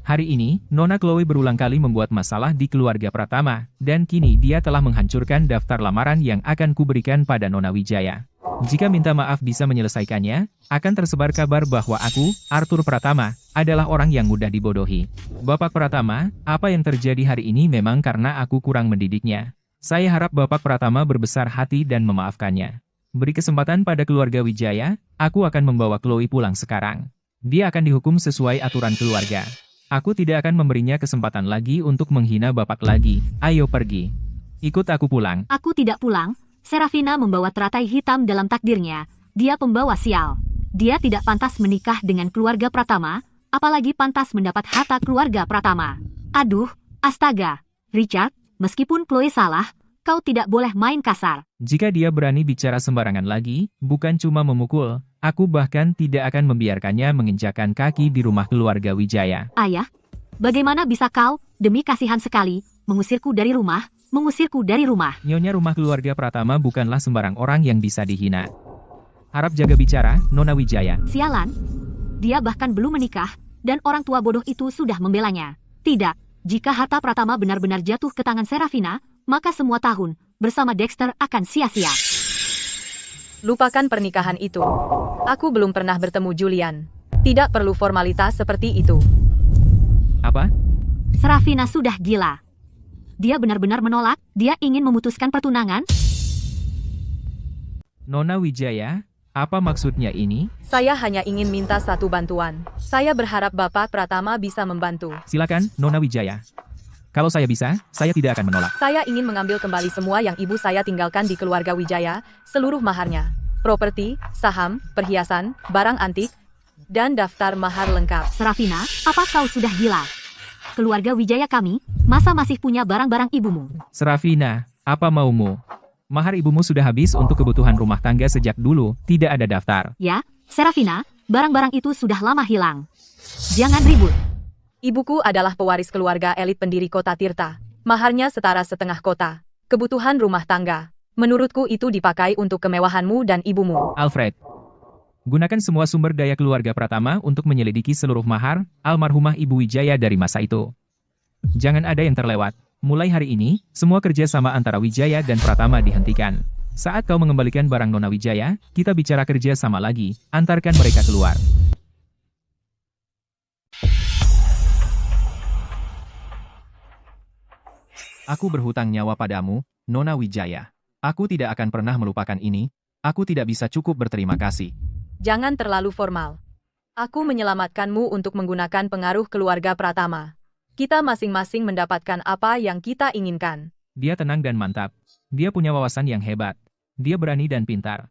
Hari ini, Nona Chloe berulang kali membuat masalah di keluarga Pratama, dan kini dia telah menghancurkan daftar lamaran yang akan kuberikan pada Nona Wijaya. Jika minta maaf bisa menyelesaikannya, akan tersebar kabar bahwa aku, Arthur Pratama, adalah orang yang mudah dibodohi. Bapak Pratama, apa yang terjadi hari ini memang karena aku kurang mendidiknya. Saya harap Bapak Pratama berbesar hati dan memaafkannya. Beri kesempatan pada keluarga Wijaya, aku akan membawa Chloe pulang sekarang. Dia akan dihukum sesuai aturan keluarga. Aku tidak akan memberinya kesempatan lagi untuk menghina Bapak lagi. Ayo pergi. Ikut aku pulang. Aku tidak pulang. Serafina membawa teratai hitam dalam takdirnya. Dia pembawa sial. Dia tidak pantas menikah dengan keluarga Pratama, apalagi pantas mendapat harta keluarga Pratama. Aduh, astaga. Richard, meskipun Chloe salah, kau tidak boleh main kasar. Jika dia berani bicara sembarangan lagi, bukan cuma memukul, aku bahkan tidak akan membiarkannya menginjakan kaki di rumah keluarga Wijaya. Ayah, bagaimana bisa kau, demi kasihan sekali, mengusirku dari rumah, mengusirku dari rumah? Nyonya rumah keluarga Pratama bukanlah sembarang orang yang bisa dihina. Harap jaga bicara, Nona Wijaya. Sialan, dia bahkan belum menikah, dan orang tua bodoh itu sudah membelanya. Tidak, jika harta Pratama benar-benar jatuh ke tangan Serafina, maka semua tahun bersama Dexter akan sia-sia. Lupakan pernikahan itu. Aku belum pernah bertemu Julian. Tidak perlu formalitas seperti itu. Apa? Serafina sudah gila. Dia benar-benar menolak, dia ingin memutuskan pertunangan. Nona Wijaya, apa maksudnya ini? Saya hanya ingin minta satu bantuan. Saya berharap Bapak Pratama bisa membantu. Silakan, Nona Wijaya. Kalau saya bisa, saya tidak akan menolak. Saya ingin mengambil kembali semua yang ibu saya tinggalkan di keluarga Wijaya, seluruh maharnya. Properti, saham, perhiasan, barang antik, dan daftar mahar lengkap. Serafina, apa kau sudah gila? Keluarga Wijaya kami, masa masih punya barang-barang ibumu? Serafina, apa maumu? Mahar ibumu sudah habis untuk kebutuhan rumah tangga sejak dulu, tidak ada daftar. Ya, Serafina, barang-barang itu sudah lama hilang. Jangan ribut. Ibuku adalah pewaris keluarga elit pendiri kota Tirta. Maharnya setara setengah kota. Kebutuhan rumah tangga. Menurutku itu dipakai untuk kemewahanmu dan ibumu. Alfred, gunakan semua sumber daya keluarga Pratama untuk menyelidiki seluruh mahar almarhumah Ibu Wijaya dari masa itu. Jangan ada yang terlewat. Mulai hari ini, semua kerjasama antara Wijaya dan Pratama dihentikan. Saat kau mengembalikan barang Nona Wijaya, kita bicara kerja sama lagi. Antarkan mereka keluar. Aku berhutang nyawa padamu, Nona Wijaya. Aku tidak akan pernah melupakan ini. Aku tidak bisa cukup berterima kasih. Jangan terlalu formal. Aku menyelamatkanmu untuk menggunakan pengaruh keluarga Pratama. Kita masing-masing mendapatkan apa yang kita inginkan. Dia tenang dan mantap. Dia punya wawasan yang hebat. Dia berani dan pintar.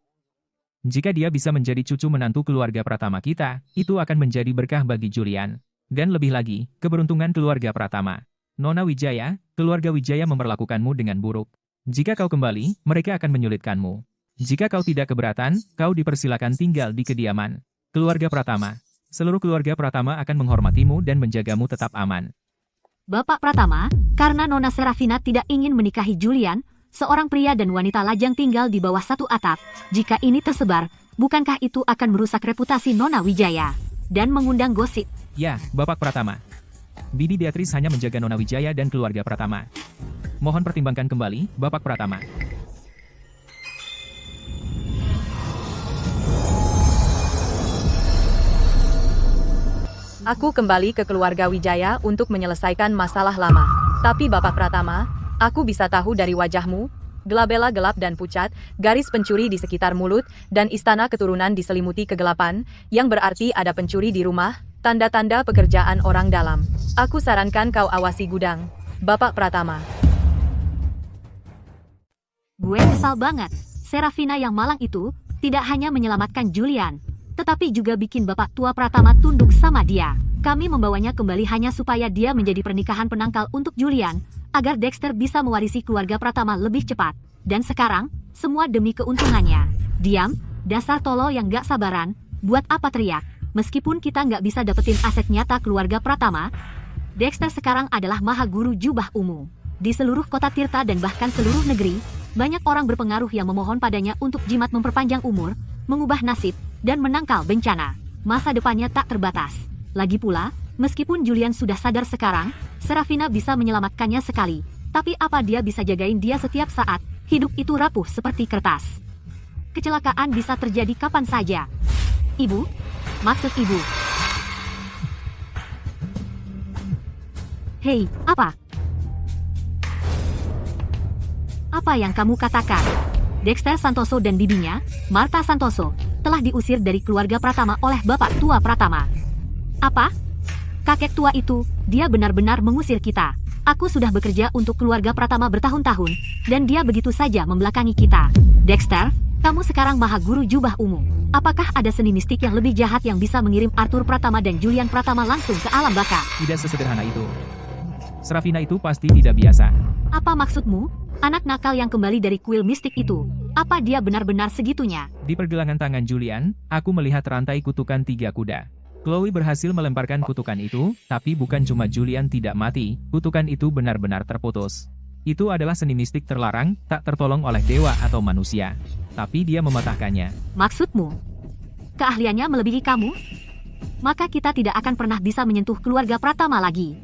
Jika dia bisa menjadi cucu menantu keluarga Pratama kita, itu akan menjadi berkah bagi Julian. Dan lebih lagi, keberuntungan keluarga Pratama. Nona Wijaya, keluarga Wijaya memperlakukanmu dengan buruk. Jika kau kembali, mereka akan menyulitkanmu. Jika kau tidak keberatan, kau dipersilakan tinggal di kediaman. Keluarga Pratama. Seluruh keluarga Pratama akan menghormatimu dan menjagamu tetap aman. Bapak Pratama, karena Nona Serafina tidak ingin menikahi Julian, seorang pria dan wanita lajang tinggal di bawah satu atap. Jika ini tersebar, bukankah itu akan merusak reputasi Nona Wijaya dan mengundang gosip? Ya, Bapak Pratama. Bibi Beatrice hanya menjaga Nona Wijaya dan keluarga Pratama. Mohon pertimbangkan kembali, Bapak Pratama. Aku kembali ke keluarga Wijaya untuk menyelesaikan masalah lama. Tapi Bapak Pratama, aku bisa tahu dari wajahmu, gelabela gelap dan pucat, garis pencuri di sekitar mulut, dan istana keturunan diselimuti kegelapan, yang berarti ada pencuri di rumah, tanda-tanda pekerjaan orang dalam. Aku sarankan kau awasi gudang, Bapak Pratama. Gue kesal banget. Serafina yang malang itu tidak hanya menyelamatkan Julian, tetapi juga bikin Bapak tua Pratama tunduk sama dia. Kami membawanya kembali hanya supaya dia menjadi pernikahan penangkal untuk Julian, agar Dexter bisa mewarisi keluarga Pratama lebih cepat. Dan sekarang, semua demi keuntungannya. Diam, dasar tolol yang gak sabaran, buat apa teriak? Meskipun kita nggak bisa dapetin aset nyata keluarga Pratama, Dexter sekarang adalah Maha Guru Jubah Ungu. Di seluruh kota Tirta dan bahkan seluruh negeri, banyak orang berpengaruh yang memohon padanya untuk jimat memperpanjang umur, mengubah nasib, dan menangkal bencana. Masa depannya tak terbatas. Lagi pula, meskipun Julian sudah sadar sekarang, Serafina bisa menyelamatkannya sekali. Tapi apa dia bisa jagain dia setiap saat? Hidup itu rapuh seperti kertas. Kecelakaan bisa terjadi kapan saja. Ibu? Maksud ibu? Hei, apa? Apa yang kamu katakan? Dexter Santoso dan bibinya, Martha Santoso, telah diusir dari keluarga Pratama oleh bapak tua Pratama. Apa? Kakek tua itu, dia benar-benar mengusir kita. Aku sudah bekerja untuk keluarga Pratama bertahun-tahun, dan dia begitu saja membelakangi kita. Dexter, kamu sekarang Maha Guru Jubah Ungu. Apakah ada seni mistik yang lebih jahat yang bisa mengirim Arthur Pratama dan Julian Pratama langsung ke alam baka? Tidak sesederhana itu. Serafina itu pasti tidak biasa. Apa maksudmu? Anak nakal yang kembali dari kuil mistik itu. Apa dia benar-benar segitunya? Di pergelangan tangan Julian, aku melihat rantai kutukan 3 kuda. Chloe berhasil melemparkan kutukan itu, tapi bukan cuma Julian tidak mati, kutukan itu benar-benar terputus. Itu adalah seni mistik terlarang, tak tertolong oleh dewa atau manusia. Tapi dia mematahkannya. Maksudmu? Keahliannya melebihi kamu? Maka kita tidak akan pernah bisa menyentuh keluarga Pratama lagi.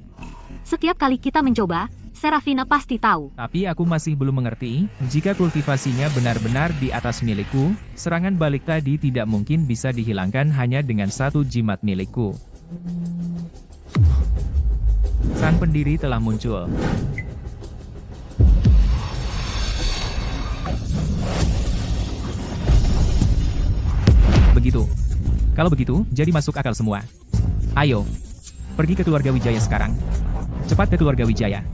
Setiap kali kita mencoba, Serafina pasti tahu. Tapi aku masih belum mengerti, jika kultivasinya benar-benar di atas milikku, serangan balik tadi tidak mungkin bisa dihilangkan hanya dengan 1 jimat milikku. Sang pendiri telah muncul. Begitu. Kalau begitu, jadi masuk akal semua. Ayo, pergi ke keluarga Wijaya sekarang. Cepat ke keluarga Wijaya.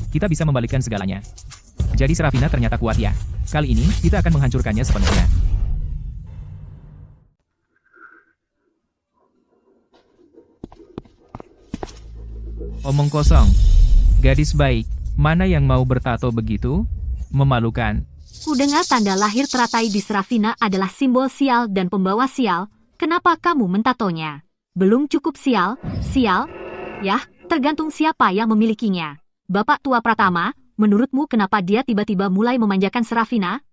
Kita bisa membalikkan segalanya. Jadi Serafina ternyata kuat ya. Kali ini, kita akan menghancurkannya sepenuhnya. Omong kosong. Gadis baik, mana yang mau bertato begitu? Memalukan. Ku dengar tanda lahir teratai di Serafina adalah simbol sial dan pembawa sial. Kenapa kamu mentatonya? Belum cukup sial? Sial? Yah, tergantung siapa yang memilikinya. Bapak tua Pratama, menurutmu kenapa dia tiba-tiba mulai memanjakan Serafina?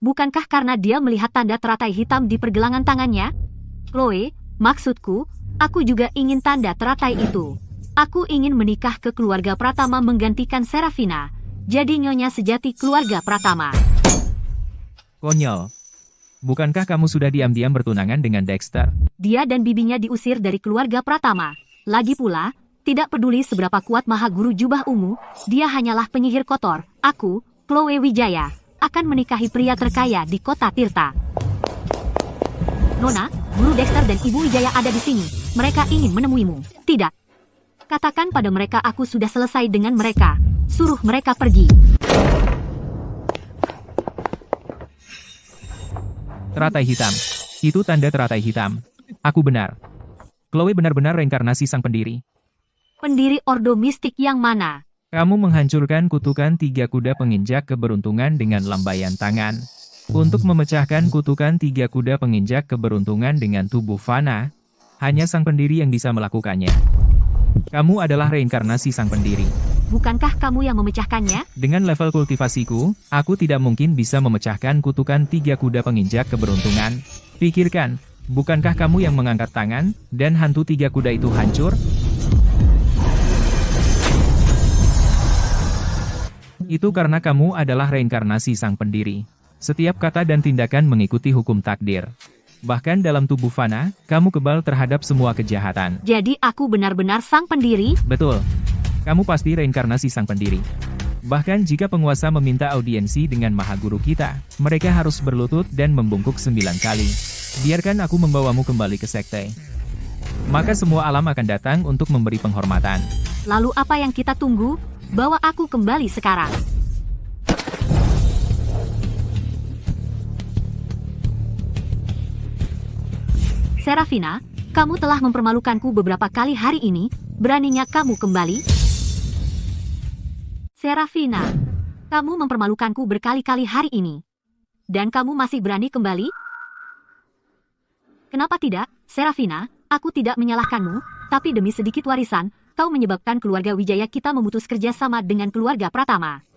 Bukankah karena dia melihat tanda teratai hitam di pergelangan tangannya? Chloe, maksudku, aku juga ingin tanda teratai itu. Aku ingin menikah ke keluarga Pratama menggantikan Serafina. Jadi nyonya sejati keluarga Pratama. Konyol. Bukankah kamu sudah diam-diam bertunangan dengan Dexter? Dia dan bibinya diusir dari keluarga Pratama. Lagi pula, tidak peduli seberapa kuat Maha Guru Jubah Ungu, dia hanyalah penyihir kotor. Aku, Chloe Wijaya, akan menikahi pria terkaya di kota Tirta. Nona, Guru Dexter dan Ibu Wijaya ada di sini. Mereka ingin menemuimu. Tidak. Katakan pada mereka aku sudah selesai dengan mereka. Suruh mereka pergi. Teratai hitam. Itu tanda teratai hitam. Aku benar. Chloe benar-benar reinkarnasi sang pendiri. Pendiri Ordo Mistik yang mana? Kamu menghancurkan kutukan 3 kuda penginjak keberuntungan dengan lambaian tangan. Untuk memecahkan kutukan 3 kuda penginjak keberuntungan dengan tubuh fana, hanya sang pendiri yang bisa melakukannya. Kamu adalah reinkarnasi sang pendiri. Bukankah kamu yang memecahkannya? Dengan level kultivasiku, aku tidak mungkin bisa memecahkan kutukan 3 kuda penginjak keberuntungan. Pikirkan, bukankah kamu yang mengangkat tangan, dan hantu 3 kuda itu hancur? Itu karena kamu adalah reinkarnasi sang pendiri. Setiap kata dan tindakan mengikuti hukum takdir. Bahkan dalam tubuh fana, kamu kebal terhadap semua kejahatan. Jadi aku benar-benar sang pendiri? Betul. Kamu pasti reinkarnasi sang pendiri. Bahkan jika penguasa meminta audiensi dengan Maha Guru kita, mereka harus berlutut dan membungkuk 9 kali. Biarkan aku membawamu kembali ke sekte. Maka semua alam akan datang untuk memberi penghormatan. Lalu apa yang kita tunggu? Bawa aku kembali sekarang. Serafina, Kamu telah mempermalukanku beberapa kali hari ini, beraninya kamu kembali? Serafina, kamu mempermalukanku berkali-kali hari ini. Dan kamu masih berani kembali? Kenapa tidak, Serafina? Aku tidak menyalahkanmu, tapi demi sedikit warisan, kau menyebabkan keluarga Wijaya kita memutus kerjasama dengan keluarga Pratama.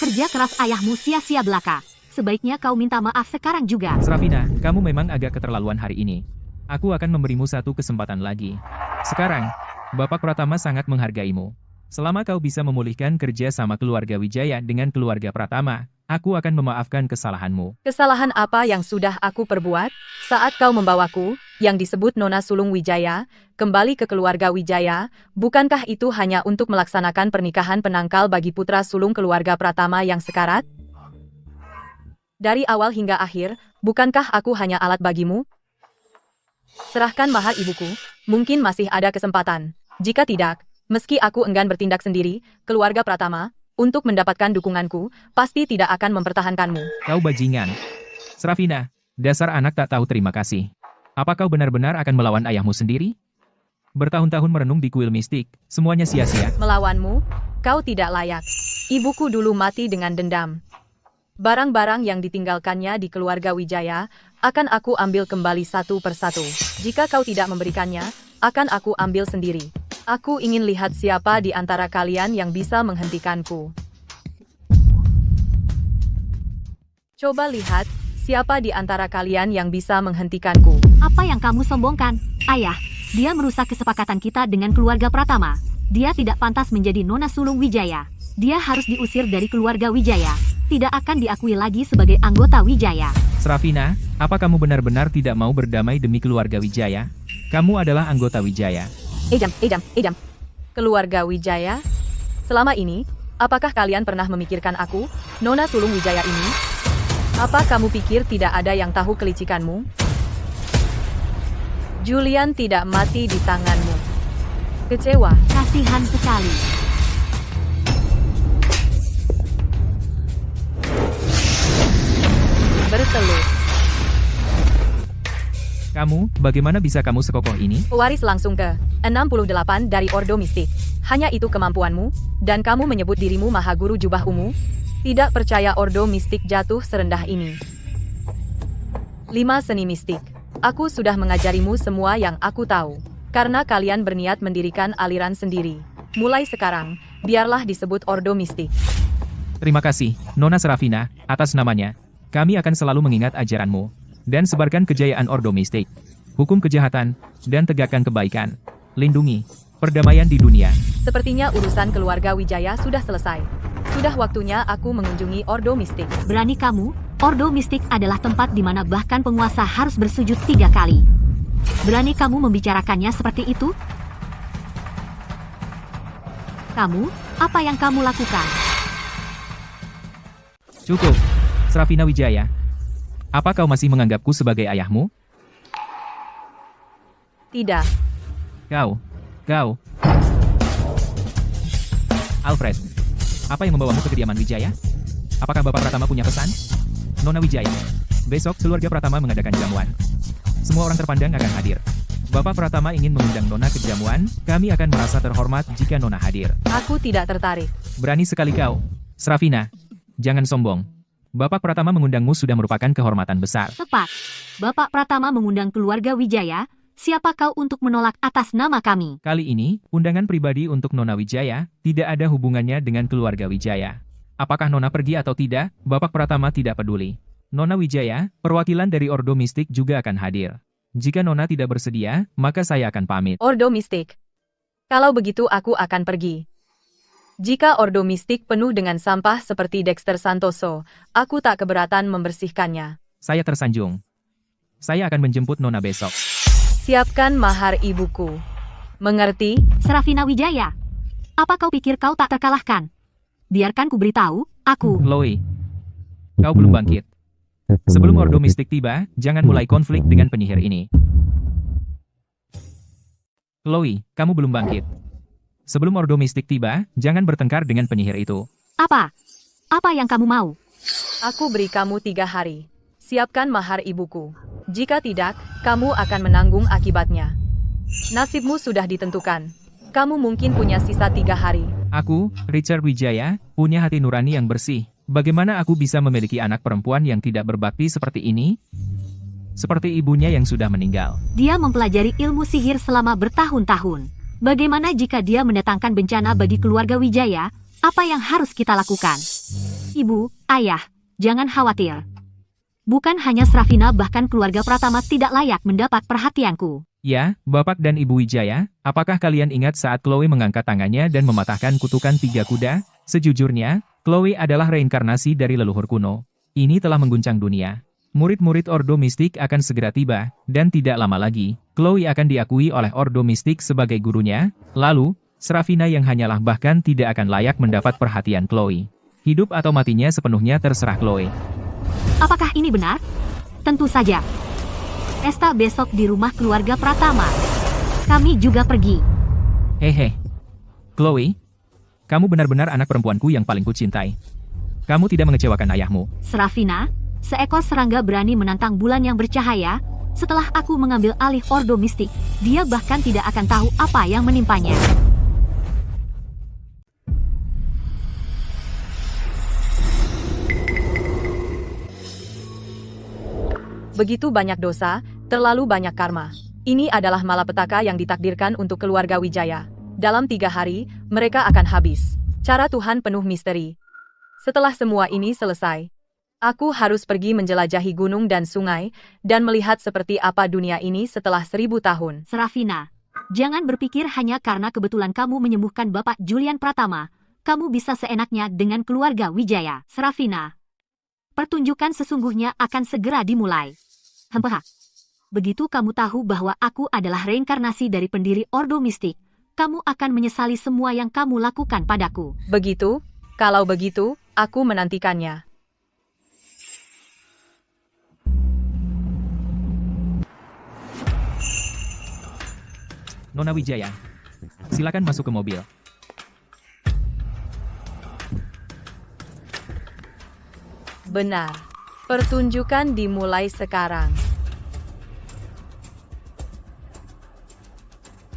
Kerja keras ayahmu sia-sia belaka. Sebaiknya kau minta maaf sekarang juga. Serafina, kamu memang agak keterlaluan hari ini. Aku akan memberimu satu kesempatan lagi. Sekarang, Bapak Pratama sangat menghargaimu. Selama kau bisa memulihkan kerja sama keluarga Wijaya dengan keluarga Pratama, aku akan memaafkan kesalahanmu. Kesalahan apa yang sudah aku perbuat? Saat kau membawaku, yang disebut Nona Sulung Wijaya, kembali ke keluarga Wijaya, bukankah itu hanya untuk melaksanakan pernikahan penangkal bagi putra sulung keluarga Pratama yang sekarat? Dari awal hingga akhir, bukankah aku hanya alat bagimu? Serahkan mahar ibuku, mungkin masih ada kesempatan. Jika tidak, meski aku enggan bertindak sendiri, keluarga Pratama, untuk mendapatkan dukunganku, pasti tidak akan mempertahankanmu. Kau bajingan. Serafina, dasar anak tak tahu terima kasih. Apa kau benar-benar akan melawan ayahmu sendiri? Bertahun-tahun merenung di kuil mistik, semuanya sia-sia. Melawanmu, kau tidak layak. Ibuku dulu mati dengan dendam. Barang-barang yang ditinggalkannya di keluarga Wijaya, akan aku ambil kembali satu persatu. Jika kau tidak memberikannya, akan aku ambil sendiri. Aku ingin lihat siapa di antara kalian yang bisa menghentikanku. Coba lihat, siapa di antara kalian yang bisa menghentikanku. Apa yang kamu sombongkan? Ayah, dia merusak kesepakatan kita dengan keluarga Pratama. Dia tidak pantas menjadi Nona Sulung Wijaya. Dia harus diusir dari keluarga Wijaya. Tidak akan diakui lagi sebagai anggota Wijaya. Serafina, apa kamu benar-benar tidak mau berdamai demi keluarga Wijaya? Kamu adalah anggota Wijaya. Ejam. Keluarga Wijaya? Selama ini, apakah kalian pernah memikirkan aku, Nona Sulung Wijaya ini? Apa kamu pikir tidak ada yang tahu kelicikanmu? Julian tidak mati di tanganmu. Kecewa. Kasihan sekali. Bertelur. Kamu, bagaimana bisa kamu sekokoh ini? Pewaris langsung ke 68 dari Ordo Mistik. Hanya itu kemampuanmu, dan kamu menyebut dirimu Maha Guru Jubah Ungu? Tidak percaya Ordo Mistik jatuh serendah ini. 5 seni mistik. Aku sudah mengajarimu semua yang aku tahu. Karena kalian berniat mendirikan aliran sendiri. Mulai sekarang, biarlah disebut Ordo Mistik. Terima kasih, Nona Serafina, atas namanya. Kami akan selalu mengingat ajaranmu. Dan sebarkan kejayaan Ordo Mistik. Hukum kejahatan, dan tegakkan kebaikan. Lindungi perdamaian di dunia. Sepertinya urusan keluarga Wijaya sudah selesai. Sudah waktunya aku mengunjungi Ordo Mistik. Berani kamu? Ordo Mistik adalah tempat di mana bahkan penguasa harus bersujud 3 kali. Berani kamu membicarakannya seperti itu? Kamu, apa yang kamu lakukan? Cukup, Serafina Wijaya. Apa kau masih menganggapku sebagai ayahmu? Tidak. Kau. Alfred, apa yang membawamu ke kediaman Wijaya? Apakah Bapak Pratama punya pesan? Nona Wijaya, besok keluarga Pratama mengadakan jamuan. Semua orang terpandang akan hadir. Bapak Pratama ingin mengundang Nona ke jamuan, kami akan merasa terhormat jika Nona hadir. Aku tidak tertarik. Berani sekali kau, Serafina. Jangan sombong. Bapak Pratama mengundangmu sudah merupakan kehormatan besar. Tepat. Bapak Pratama mengundang keluarga Wijaya. Siapa kau untuk menolak atas nama kami? Kali ini, undangan pribadi untuk Nona Wijaya tidak ada hubungannya dengan keluarga Wijaya. Apakah Nona pergi atau tidak, Bapak Pratama tidak peduli. Nona Wijaya, perwakilan dari Ordo Mistik juga akan hadir. Jika Nona tidak bersedia, maka saya akan pamit. Ordo Mistik. Kalau begitu aku akan pergi. Jika Ordo Mistik penuh dengan sampah seperti Dexter Santoso, aku tak keberatan membersihkannya. Saya tersanjung. Saya akan menjemput Nona besok. Siapkan mahar ibuku. Mengerti? Serafina Wijaya. Apa kau pikir kau tak terkalahkan? Biarkan ku beritahu, aku. Chloe, kau belum bangkit. Sebelum Ordo Mistik tiba, jangan mulai konflik dengan penyihir ini. Chloe, kamu belum bangkit. Sebelum Ordo Mistik tiba, jangan bertengkar dengan penyihir itu. Apa? Apa yang kamu mau? Aku beri kamu 3 hari. Siapkan mahar ibuku. Jika tidak, kamu akan menanggung akibatnya. Nasibmu sudah ditentukan. Kamu mungkin punya sisa 3 hari. Aku, Richard Wijaya, punya hati nurani yang bersih. Bagaimana aku bisa memiliki anak perempuan yang tidak berbakti seperti ini? Seperti ibunya yang sudah meninggal. Dia mempelajari ilmu sihir selama bertahun-tahun. Bagaimana jika dia mendatangkan bencana bagi keluarga Wijaya? Apa yang harus kita lakukan? Ibu, ayah, jangan khawatir. Bukan hanya Srafina, bahkan keluarga Pratama tidak layak mendapat perhatianku. Ya, Bapak dan Ibu Wijaya, apakah kalian ingat saat Chloe mengangkat tangannya dan mematahkan kutukan 3 kuda? Sejujurnya, Chloe adalah reinkarnasi dari leluhur kuno. Ini telah mengguncang dunia. Murid-murid Ordo Mistik akan segera tiba, dan tidak lama lagi, Chloe akan diakui oleh Ordo Mistik sebagai gurunya, lalu, Srafina yang hanyalah bahkan tidak akan layak mendapat perhatian Chloe. Hidup atau matinya sepenuhnya terserah Chloe. Apakah ini benar? Tentu saja. Pesta besok di rumah keluarga Pratama. Kami juga pergi. Hehe. Chloe, kamu benar-benar anak perempuanku yang paling kucintai. Kamu tidak mengecewakan ayahmu. Srafina, seekor serangga berani menantang bulan yang bercahaya. Setelah aku mengambil alih Ordo Mistik, dia bahkan tidak akan tahu apa yang menimpanya. Begitu banyak dosa, terlalu banyak karma. Ini adalah malapetaka yang ditakdirkan untuk keluarga Wijaya. Dalam 3 hari, mereka akan habis. Cara Tuhan penuh misteri. Setelah semua ini selesai, aku harus pergi menjelajahi gunung dan sungai, dan melihat seperti apa dunia ini setelah 1000 tahun. Srafina, jangan berpikir hanya karena kebetulan kamu menyembuhkan Bapak Julian Pratama, kamu bisa seenaknya dengan keluarga Wijaya. Srafina, pertunjukan sesungguhnya akan segera dimulai. Hempah. Begitu kamu tahu bahwa aku adalah reinkarnasi dari pendiri Ordo Mistik, kamu akan menyesali semua yang kamu lakukan padaku. Begitu? Kalau begitu, aku menantikannya. Nona Wijaya, silakan masuk ke mobil. Benar. Pertunjukan dimulai sekarang.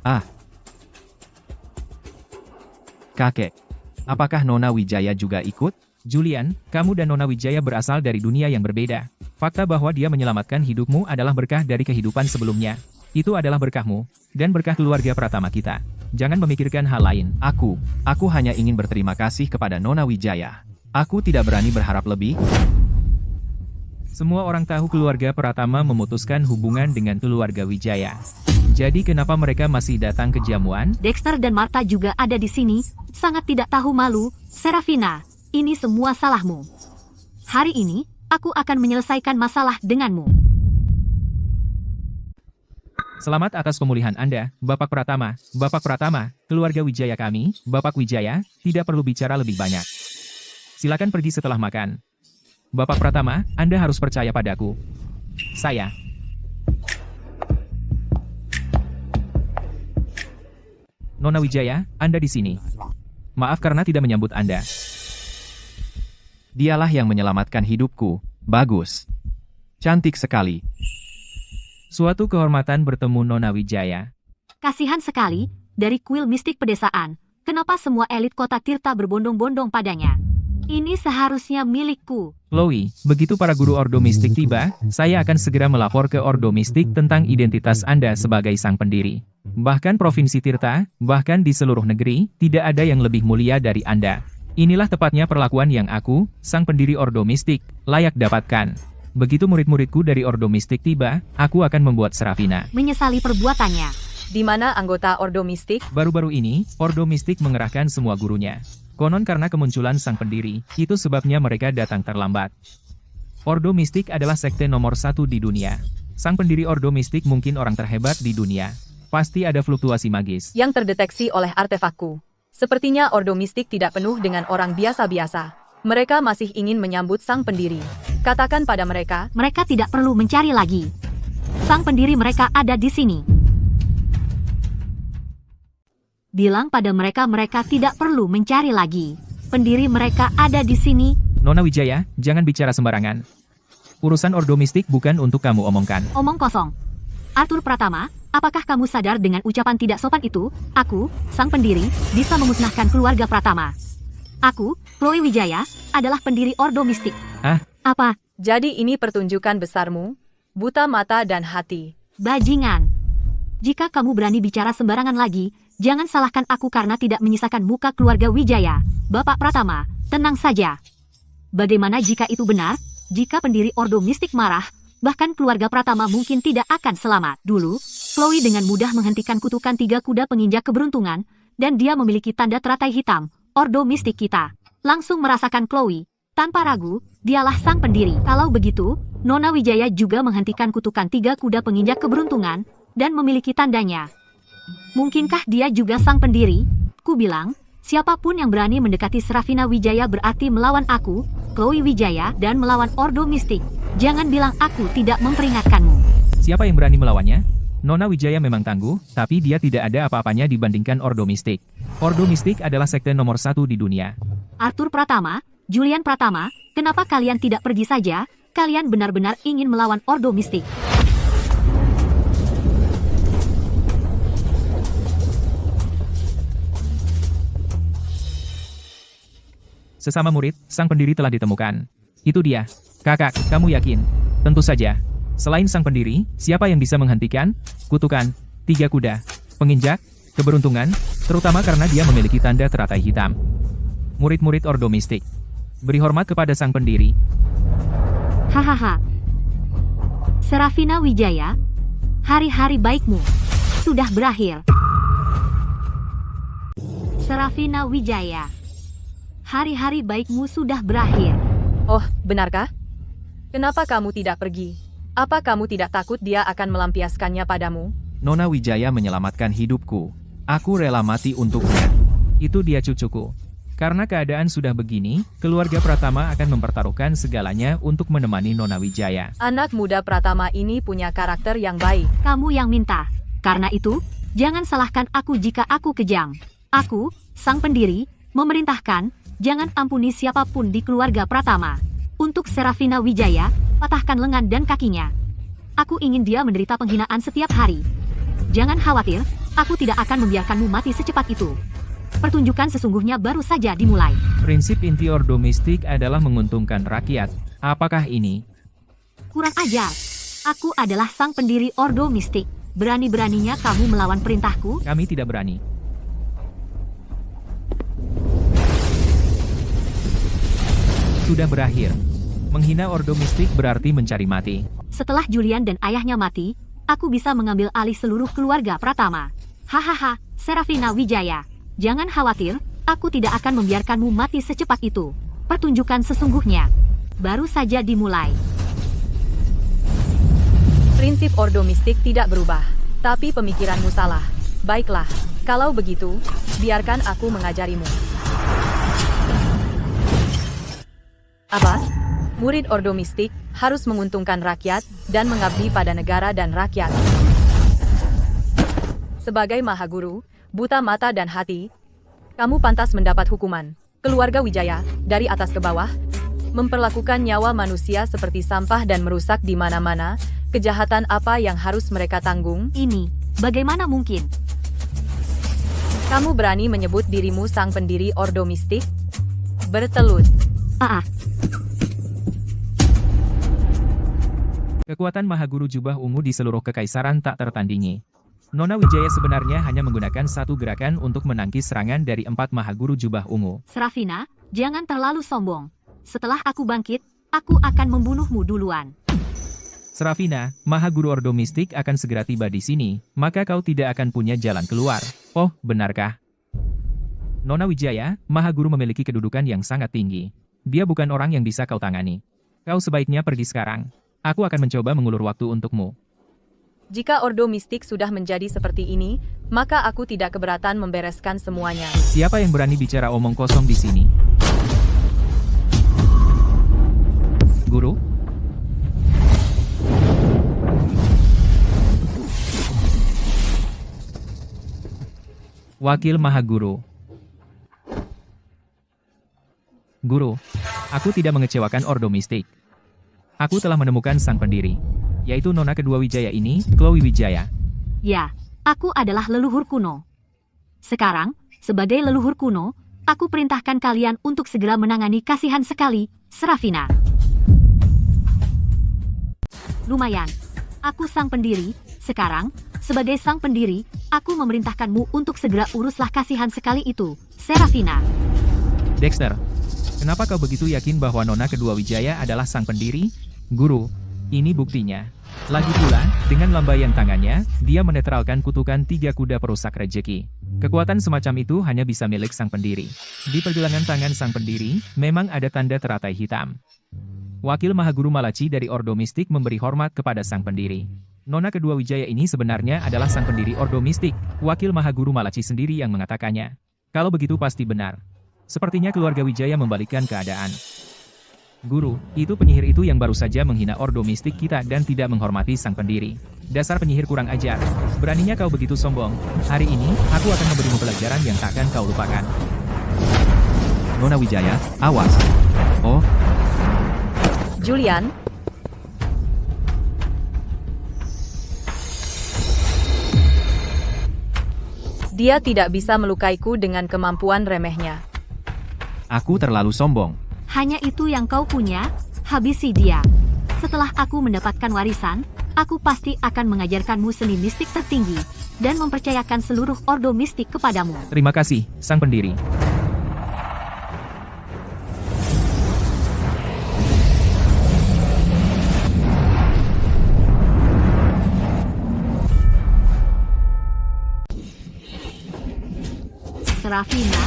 Ah. Kakek. Apakah Nona Wijaya juga ikut? Julian, kamu dan Nona Wijaya berasal dari dunia yang berbeda. Fakta bahwa dia menyelamatkan hidupmu adalah berkah dari kehidupan sebelumnya. Itu adalah berkahmu, dan berkah keluarga Pratama kita. Jangan memikirkan hal lain. Aku hanya ingin berterima kasih kepada Nona Wijaya. Aku tidak berani berharap lebih. Semua orang tahu keluarga Pratama memutuskan hubungan dengan keluarga Wijaya. Jadi kenapa mereka masih datang ke jamuan? Dexter dan Martha juga ada di sini, sangat tidak tahu malu. Srafina, ini semua salahmu. Hari ini, aku akan menyelesaikan masalah denganmu. Selamat atas pemulihan Anda, Bapak Pratama. Bapak Pratama, keluarga Wijaya kami, Bapak Wijaya, tidak perlu bicara lebih banyak. Silakan pergi setelah makan. Bapak Pratama, Anda harus percaya padaku. Saya. Nona Wijaya, Anda di sini. Maaf karena tidak menyambut Anda. Dialah yang menyelamatkan hidupku. Bagus. Cantik sekali. Suatu kehormatan bertemu Nona Wijaya. Kasihan sekali, dari kuil mistik pedesaan, kenapa semua elit kota Tirta berbondong-bondong padanya? Ini seharusnya milikku. Chloe, begitu para guru Ordo Mistik tiba, saya akan segera melapor ke Ordo Mistik tentang identitas Anda sebagai sang pendiri. Bahkan Provinsi Tirta, bahkan di seluruh negeri, tidak ada yang lebih mulia dari Anda. Inilah tepatnya perlakuan yang aku, sang pendiri Ordo Mistik, layak dapatkan. Begitu murid-muridku dari Ordo Mistik tiba, aku akan membuat Srafina Menyesali perbuatannya. Di mana anggota Ordo Mistik? Baru-baru ini, Ordo Mistik mengerahkan semua gurunya. Konon karena kemunculan sang pendiri, itu sebabnya mereka datang terlambat. Ordo Mistik adalah sekte nomor 1 di dunia. Sang pendiri Ordo Mistik mungkin orang terhebat di dunia. Pasti ada fluktuasi magis. Yang terdeteksi oleh artefakku. Sepertinya Ordo Mistik tidak penuh dengan orang biasa-biasa. Mereka masih ingin menyambut sang pendiri. Katakan pada mereka, Mereka tidak perlu mencari lagi. Sang pendiri mereka ada di sini. Bilang pada mereka tidak perlu mencari lagi. Pendiri mereka ada di sini. Nona Wijaya, jangan bicara sembarangan. Urusan Ordo Mistik bukan untuk kamu omongkan. Omong kosong. Arthur Pratama, Apakah kamu sadar dengan ucapan tidak sopan itu? Aku, sang pendiri, bisa memusnahkan keluarga Pratama. Aku, Chloe Wijaya, adalah pendiri Ordo Mistik. Ah, Apa? Jadi ini pertunjukan besarmu? Buta mata dan hati. Bajingan. Jika kamu berani bicara sembarangan lagi, jangan salahkan aku karena tidak menyisakan muka keluarga Wijaya. Bapak Pratama, tenang saja. Bagaimana jika itu benar? Jika pendiri Ordo Mistik marah, bahkan keluarga Pratama mungkin tidak akan selamat. Dulu, Chloe dengan mudah menghentikan kutukan 3 kuda penginjak keberuntungan, dan dia memiliki tanda teratai hitam, Ordo Mistik kita. Langsung merasakan Chloe. Tanpa ragu, dialah sang pendiri. Kalau begitu, Nona Wijaya juga menghentikan kutukan 3 kuda penginjak keberuntungan, dan memiliki tandanya. Mungkinkah dia juga sang pendiri? Ku bilang, siapapun yang berani mendekati Serafina Wijaya berarti melawan aku, Chloe Wijaya, dan melawan Ordo Mistik. Jangan bilang aku tidak memperingatkanmu. siapa yang berani melawannya? Nona Wijaya memang tangguh, tapi dia tidak ada apa-apanya dibandingkan Ordo Mistik. Ordo Mistik adalah sekte nomor 1 di dunia. Arthur Pratama, Julian Pratama, kenapa kalian tidak pergi saja? Kalian benar-benar ingin melawan Ordo Mistik. Sesama murid, sang pendiri telah ditemukan. Itu dia. Kakak, kamu yakin? Tentu saja. Selain sang pendiri, siapa yang bisa menghentikan kutukan 3 kuda penginjak keberuntungan, terutama karena dia memiliki tanda teratai hitam. Murid-murid Ordo Mistik, beri hormat kepada sang pendiri. Hahaha. Serafina Wijaya, hari-hari baikmu sudah berakhir. Serafina Wijaya, hari-hari baikmu sudah berakhir. Oh, benarkah? Kenapa kamu tidak pergi? Apa kamu tidak takut dia akan melampiaskannya padamu? Nona Wijaya menyelamatkan hidupku. Aku rela mati untuknya. Itu dia cucuku. Karena keadaan sudah begini, keluarga Pratama akan mempertaruhkan segalanya untuk menemani Nona Wijaya. Anak muda Pratama ini punya karakter yang baik. Kamu yang minta. Karena itu, jangan salahkan aku jika aku kejam. Aku, sang pendiri, memerintahkan, jangan ampuni siapapun di keluarga Pratama. Untuk Serafina Wijaya, patahkan lengan dan kakinya. Aku ingin dia menderita penghinaan setiap hari. Jangan khawatir, aku tidak akan membiarkanmu mati secepat itu. Pertunjukan sesungguhnya baru saja dimulai. Prinsip inti Ordo Mistik adalah menguntungkan rakyat. Apakah ini? Kurang ajar. Aku adalah sang pendiri Ordo Mistik. Berani-beraninya kamu melawan perintahku? Kami tidak berani. Sudah berakhir. Menghina Ordo Mistik berarti mencari mati. Setelah Julian dan ayahnya mati, aku bisa mengambil alih seluruh keluarga Pratama. Hahaha, Serafina Wijaya. Jangan khawatir, aku tidak akan membiarkanmu mati secepat itu. Pertunjukan sesungguhnya baru saja dimulai. Prinsip Ordo Mistik tidak berubah, tapi pemikiranmu salah. Baiklah, kalau begitu, biarkan aku mengajarimu. Apa? Murid Ordo Mistik harus menguntungkan rakyat dan mengabdi pada negara dan rakyat. Sebagai Mahaguru, buta mata dan hati, kamu pantas mendapat hukuman. Keluarga Wijaya, dari atas ke bawah, memperlakukan nyawa manusia seperti sampah dan merusak di mana-mana. Kejahatan apa yang harus mereka tanggung? Ini, bagaimana mungkin? Kamu berani menyebut dirimu sang pendiri Ordo Mistik? Bertelut. Kekuatan Mahaguru Jubah Ungu di seluruh kekaisaran tak tertandingi. Nona Wijaya sebenarnya hanya menggunakan satu gerakan untuk menangkis serangan dari 4 Mahaguru Jubah Ungu. Serafina, jangan terlalu sombong. Setelah aku bangkit, aku akan membunuhmu duluan. Serafina, Mahaguru Ordo Mistik akan segera tiba di sini, maka kau tidak akan punya jalan keluar. Oh, benarkah? Nona Wijaya, Mahaguru memiliki kedudukan yang sangat tinggi. Dia bukan orang yang bisa kau tangani. Kau sebaiknya pergi sekarang. Aku akan mencoba mengulur waktu untukmu. Jika Ordo Mistik sudah menjadi seperti ini, maka aku tidak keberatan membereskan semuanya. Siapa yang berani bicara omong kosong di sini? Guru? Wakil Mahaguru. Guru, aku tidak mengecewakan Ordo Mistik. Aku telah menemukan sang pendiri, yaitu Nona kedua Wijaya ini, Chloe Wijaya. Ya, aku adalah leluhur kuno. Sekarang, sebagai leluhur kuno, aku perintahkan kalian untuk segera menangani kasihan sekali, Serafina. Lumayan. Aku sang pendiri. Sekarang, sebagai sang pendiri, aku memerintahkanmu untuk segera uruslah kasihan sekali itu, Serafina. Dexter, kenapa kau begitu yakin bahwa Nona kedua Wijaya adalah sang pendiri? Guru, ini buktinya. Lagi pula, dengan lambaian tangannya, dia menetralkan kutukan 3 kuda perusak rejeki. Kekuatan semacam itu hanya bisa milik sang pendiri. Di pergelangan tangan sang pendiri, memang ada tanda teratai hitam. Wakil Mahaguru Malachi dari Ordo Mistik memberi hormat kepada sang pendiri. Nona kedua Wijaya ini sebenarnya adalah sang pendiri Ordo Mistik. Wakil Mahaguru Malachi sendiri yang mengatakannya. Kalau begitu pasti benar. Sepertinya keluarga Wijaya membalikkan keadaan. Guru, itu penyihir itu yang baru saja menghina Ordo Mistik kita dan tidak menghormati sang pendiri. Dasar penyihir kurang ajar. Beraninya kau begitu sombong. Hari ini, aku akan memberimu pelajaran yang takkan kau lupakan. Nona Wijaya, awas. Oh, Julian, dia tidak bisa melukaiku dengan kemampuan remehnya. aku terlalu sombong. Hanya itu yang kau punya? Habisi dia. Setelah aku mendapatkan warisan, aku pasti akan mengajarkanmu seni mistik tertinggi, dan mempercayakan seluruh ordo mistik kepadamu. Terima kasih, sang pendiri. Serafina,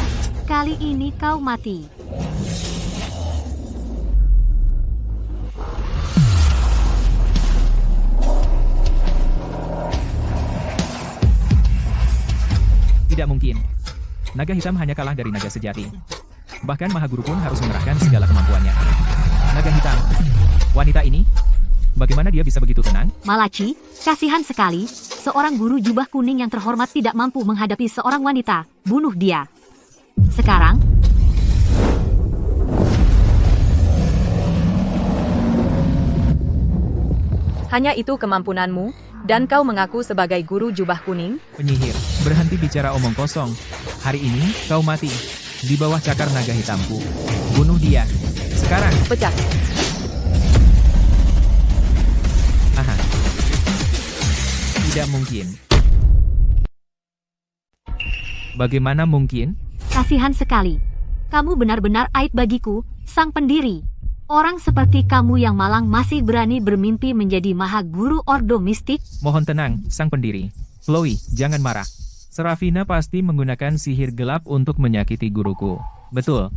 kali ini kau mati. Tidak mungkin. Naga hitam hanya kalah dari naga sejati. Bahkan Mahaguru pun harus mengerahkan segala kemampuannya. Naga hitam. Wanita ini? Bagaimana dia bisa begitu tenang? Malachi, kasihan sekali. Seorang guru jubah kuning yang terhormat tidak mampu menghadapi seorang wanita. Bunuh dia. Sekarang, Hanya itu kemampunanmu, dan kau mengaku sebagai guru jubah kuning? Penyihir, berhenti bicara omong kosong. Hari ini, kau mati. Di bawah cakar naga hitamku. Bunuh dia. Sekarang. Pecat. Aha. Tidak mungkin. Bagaimana mungkin? kasihan sekali. Kamu benar-benar aib bagiku, sang pendiri. Orang seperti kamu yang malang masih berani bermimpi menjadi maha guru ordo mistik? Mohon tenang, sang pendiri. Chloe, jangan marah. Serafina pasti menggunakan sihir gelap untuk menyakiti guruku. Betul.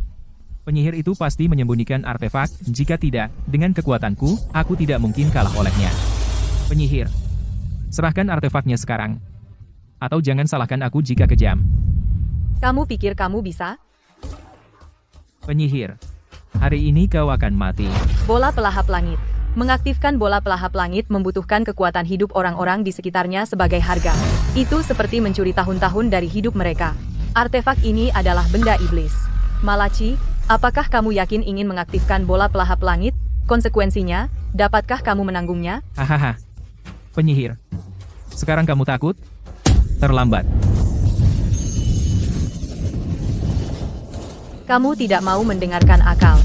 Penyihir itu pasti menyembunyikan artefak, jika tidak, dengan kekuatanku, aku tidak mungkin kalah olehnya. Penyihir, serahkan artefaknya sekarang. Atau jangan salahkan aku jika kejam. Kamu pikir kamu bisa? Penyihir, hari ini kau akan mati. Bola pelahap langit. Mengaktifkan bola pelahap langit membutuhkan kekuatan hidup orang-orang di sekitarnya sebagai harga. Itu seperti mencuri tahun-tahun dari hidup mereka. Artefak ini adalah benda iblis. Malachi, apakah kamu yakin ingin mengaktifkan bola pelahap langit? Konsekuensinya, dapatkah kamu menanggungnya? Hahaha. Penyihir, sekarang kamu takut? Terlambat. Kamu tidak mau mendengarkan akal.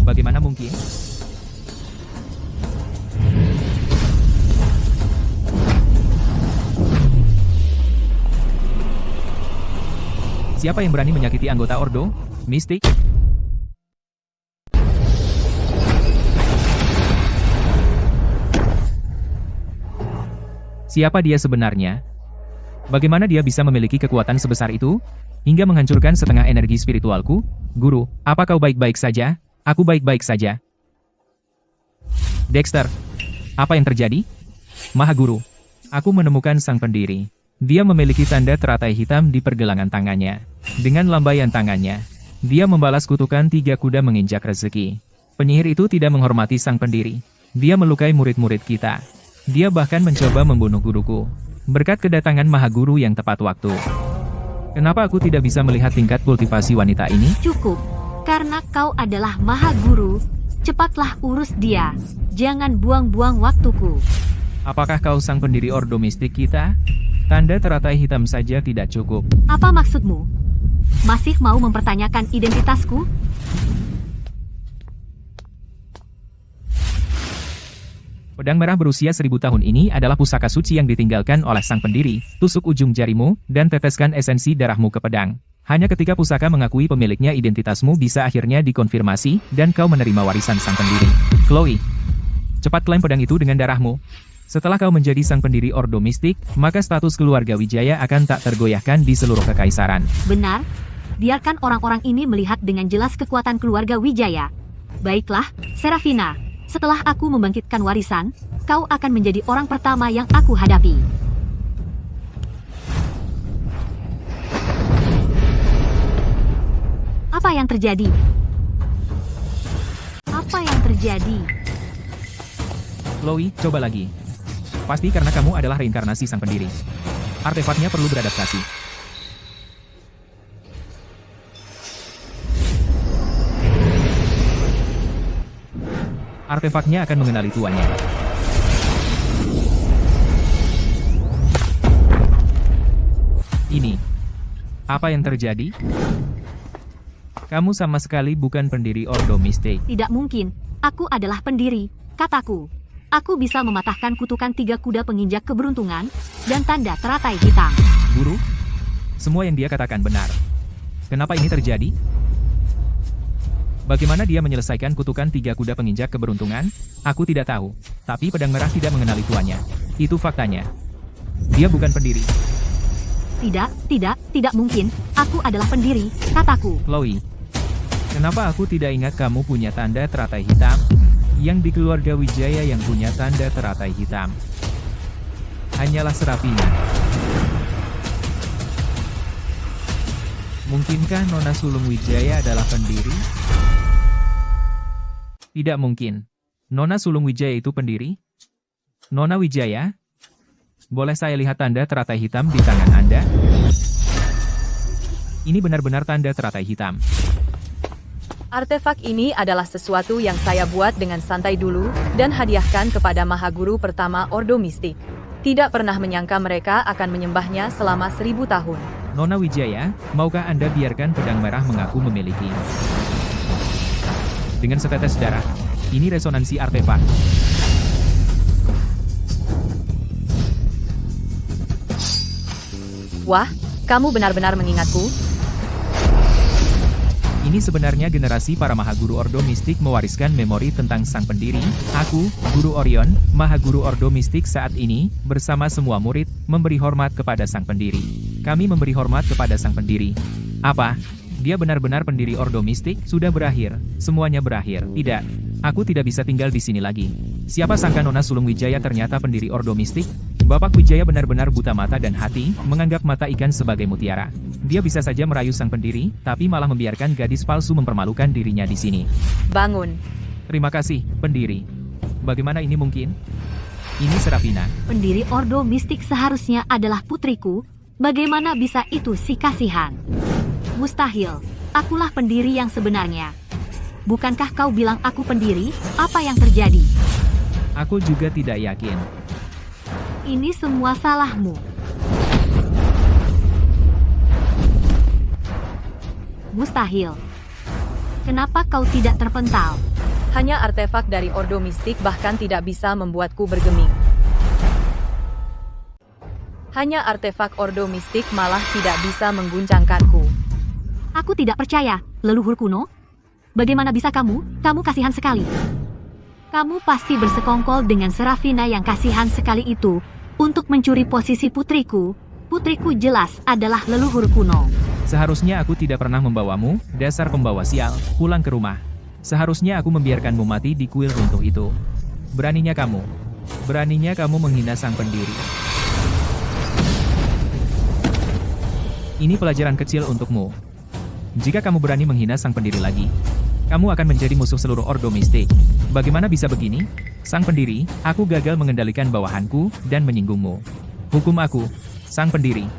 Bagaimana mungkin? Siapa yang berani menyakiti anggota Ordo Mistik? Siapa dia sebenarnya? Bagaimana dia bisa memiliki kekuatan sebesar itu? Hingga menghancurkan setengah energi spiritualku? Guru, apa kau baik-baik saja? Aku baik-baik saja. Dexter, apa yang terjadi? Maha Guru, aku menemukan sang pendiri. Dia memiliki tanda teratai hitam di pergelangan tangannya. Dengan lambaian tangannya, dia membalas kutukan 3 kuda menginjak rezeki. Penyihir itu tidak menghormati sang pendiri. Dia melukai murid-murid kita. Dia bahkan mencoba membunuh guruku. Berkat kedatangan Maha Guru yang tepat waktu. Kenapa aku tidak bisa melihat tingkat kultivasi wanita ini? Cukup. Karena kau adalah Maha Guru, cepatlah urus dia. Jangan buang-buang waktuku. Apakah kau sang pendiri Ordo Mistik kita? Tanda teratai hitam saja tidak cukup. Apa maksudmu? Masih mau mempertanyakan identitasku? Pedang merah berusia 1000 tahun ini adalah pusaka suci yang ditinggalkan oleh sang pendiri. Tusuk ujung jarimu, dan teteskan esensi darahmu ke pedang. Hanya ketika pusaka mengakui pemiliknya identitasmu bisa akhirnya dikonfirmasi, dan kau menerima warisan sang pendiri. Chloe, cepat klaim pedang itu dengan darahmu. Setelah kau menjadi sang pendiri Ordo Mistik, maka status keluarga Wijaya akan tak tergoyahkan di seluruh kekaisaran. Benar, biarkan orang-orang ini melihat dengan jelas kekuatan keluarga Wijaya. Baiklah, Serafina. Setelah aku membangkitkan warisan, kau akan menjadi orang pertama yang aku hadapi. Apa yang terjadi? Apa yang terjadi? Chloe, coba lagi. Pasti karena kamu adalah reinkarnasi sang pendiri. Artefaknya perlu beradaptasi. Artefaknya akan mengenali tuannya. Ini. Apa yang terjadi? Kamu sama sekali bukan pendiri Ordo Mistik. Tidak mungkin. Aku adalah pendiri, kataku. Aku bisa mematahkan kutukan 3 kuda penginjak keberuntungan, dan tanda teratai hitam. Guru, semua yang dia katakan benar. Kenapa ini terjadi? Bagaimana dia menyelesaikan kutukan 3 kuda penginjak keberuntungan? Aku tidak tahu. Tapi pedang merah tidak mengenali tuannya. Itu faktanya. Dia bukan pendiri. Tidak mungkin. Aku adalah pendiri, kataku. Chloe, kenapa aku tidak ingat kamu punya tanda teratai hitam? Yang di keluarga Wijaya yang punya tanda teratai hitam hanyalah Serafina. Mungkinkah Nona Sulung Wijaya adalah pendiri? Tidak mungkin. Nona Sulung Wijaya itu pendiri? Nona Wijaya? Boleh saya lihat tanda teratai hitam di tangan Anda? Ini benar-benar tanda teratai hitam. Artefak ini adalah sesuatu yang saya buat dengan santai dulu, dan hadiahkan kepada Mahaguru pertama Ordo Mistik. Tidak pernah menyangka mereka akan menyembahnya selama 1000 tahun. Nona Wijaya, maukah Anda biarkan pedang merah mengaku memiliki? Dengan setetes darah, ini resonansi artefak. Wah, kamu benar-benar mengingatku? Ini sebenarnya generasi para Mahaguru Ordo Mistik mewariskan memori tentang sang pendiri. Aku, Guru Orion, Mahaguru Ordo Mistik saat ini, bersama semua murid, memberi hormat kepada sang pendiri. Kami memberi hormat kepada sang pendiri. Apa? Dia benar-benar pendiri Ordo Mistik? Sudah berakhir. Semuanya berakhir. Tidak. Aku tidak bisa tinggal di sini lagi. Siapa sangka Nona Sulung Wijaya ternyata pendiri Ordo Mistik? Bapak Wijaya benar-benar buta mata dan hati, menganggap mata ikan sebagai mutiara. Dia bisa saja merayu sang pendiri, tapi malah membiarkan gadis palsu mempermalukan dirinya di sini. Bangun. Terima kasih, pendiri. Bagaimana ini mungkin? Ini Serafina. Pendiri Ordo Mistik seharusnya adalah putriku. Bagaimana bisa itu si kasihan? Mustahil. Akulah pendiri yang sebenarnya. Bukankah kau bilang aku pendiri? Apa yang terjadi? Aku juga tidak yakin. Ini semua salahmu. Mustahil. Kenapa kau tidak terpental? Hanya artefak dari Ordo Mistik bahkan tidak bisa membuatku bergeming. Hanya artefak Ordo Mistik malah tidak bisa mengguncangkanku. Aku tidak percaya, leluhur kuno. Bagaimana bisa kamu? Kamu kasihan sekali. Kamu pasti bersekongkol dengan Serafina yang kasihan sekali itu untuk mencuri posisi putriku. Putriku jelas adalah leluhur kuno. Seharusnya aku tidak pernah membawamu, dasar pembawa sial, pulang ke rumah. Seharusnya aku membiarkanmu mati di kuil runtuh itu. Beraninya kamu menghina sang pendiri. Ini pelajaran kecil untukmu. Jika kamu berani menghina sang pendiri lagi, kamu akan menjadi musuh seluruh Ordo Mistik. Bagaimana bisa begini? Sang pendiri, aku gagal mengendalikan bawahanku dan menyinggungmu. Hukum aku, sang pendiri.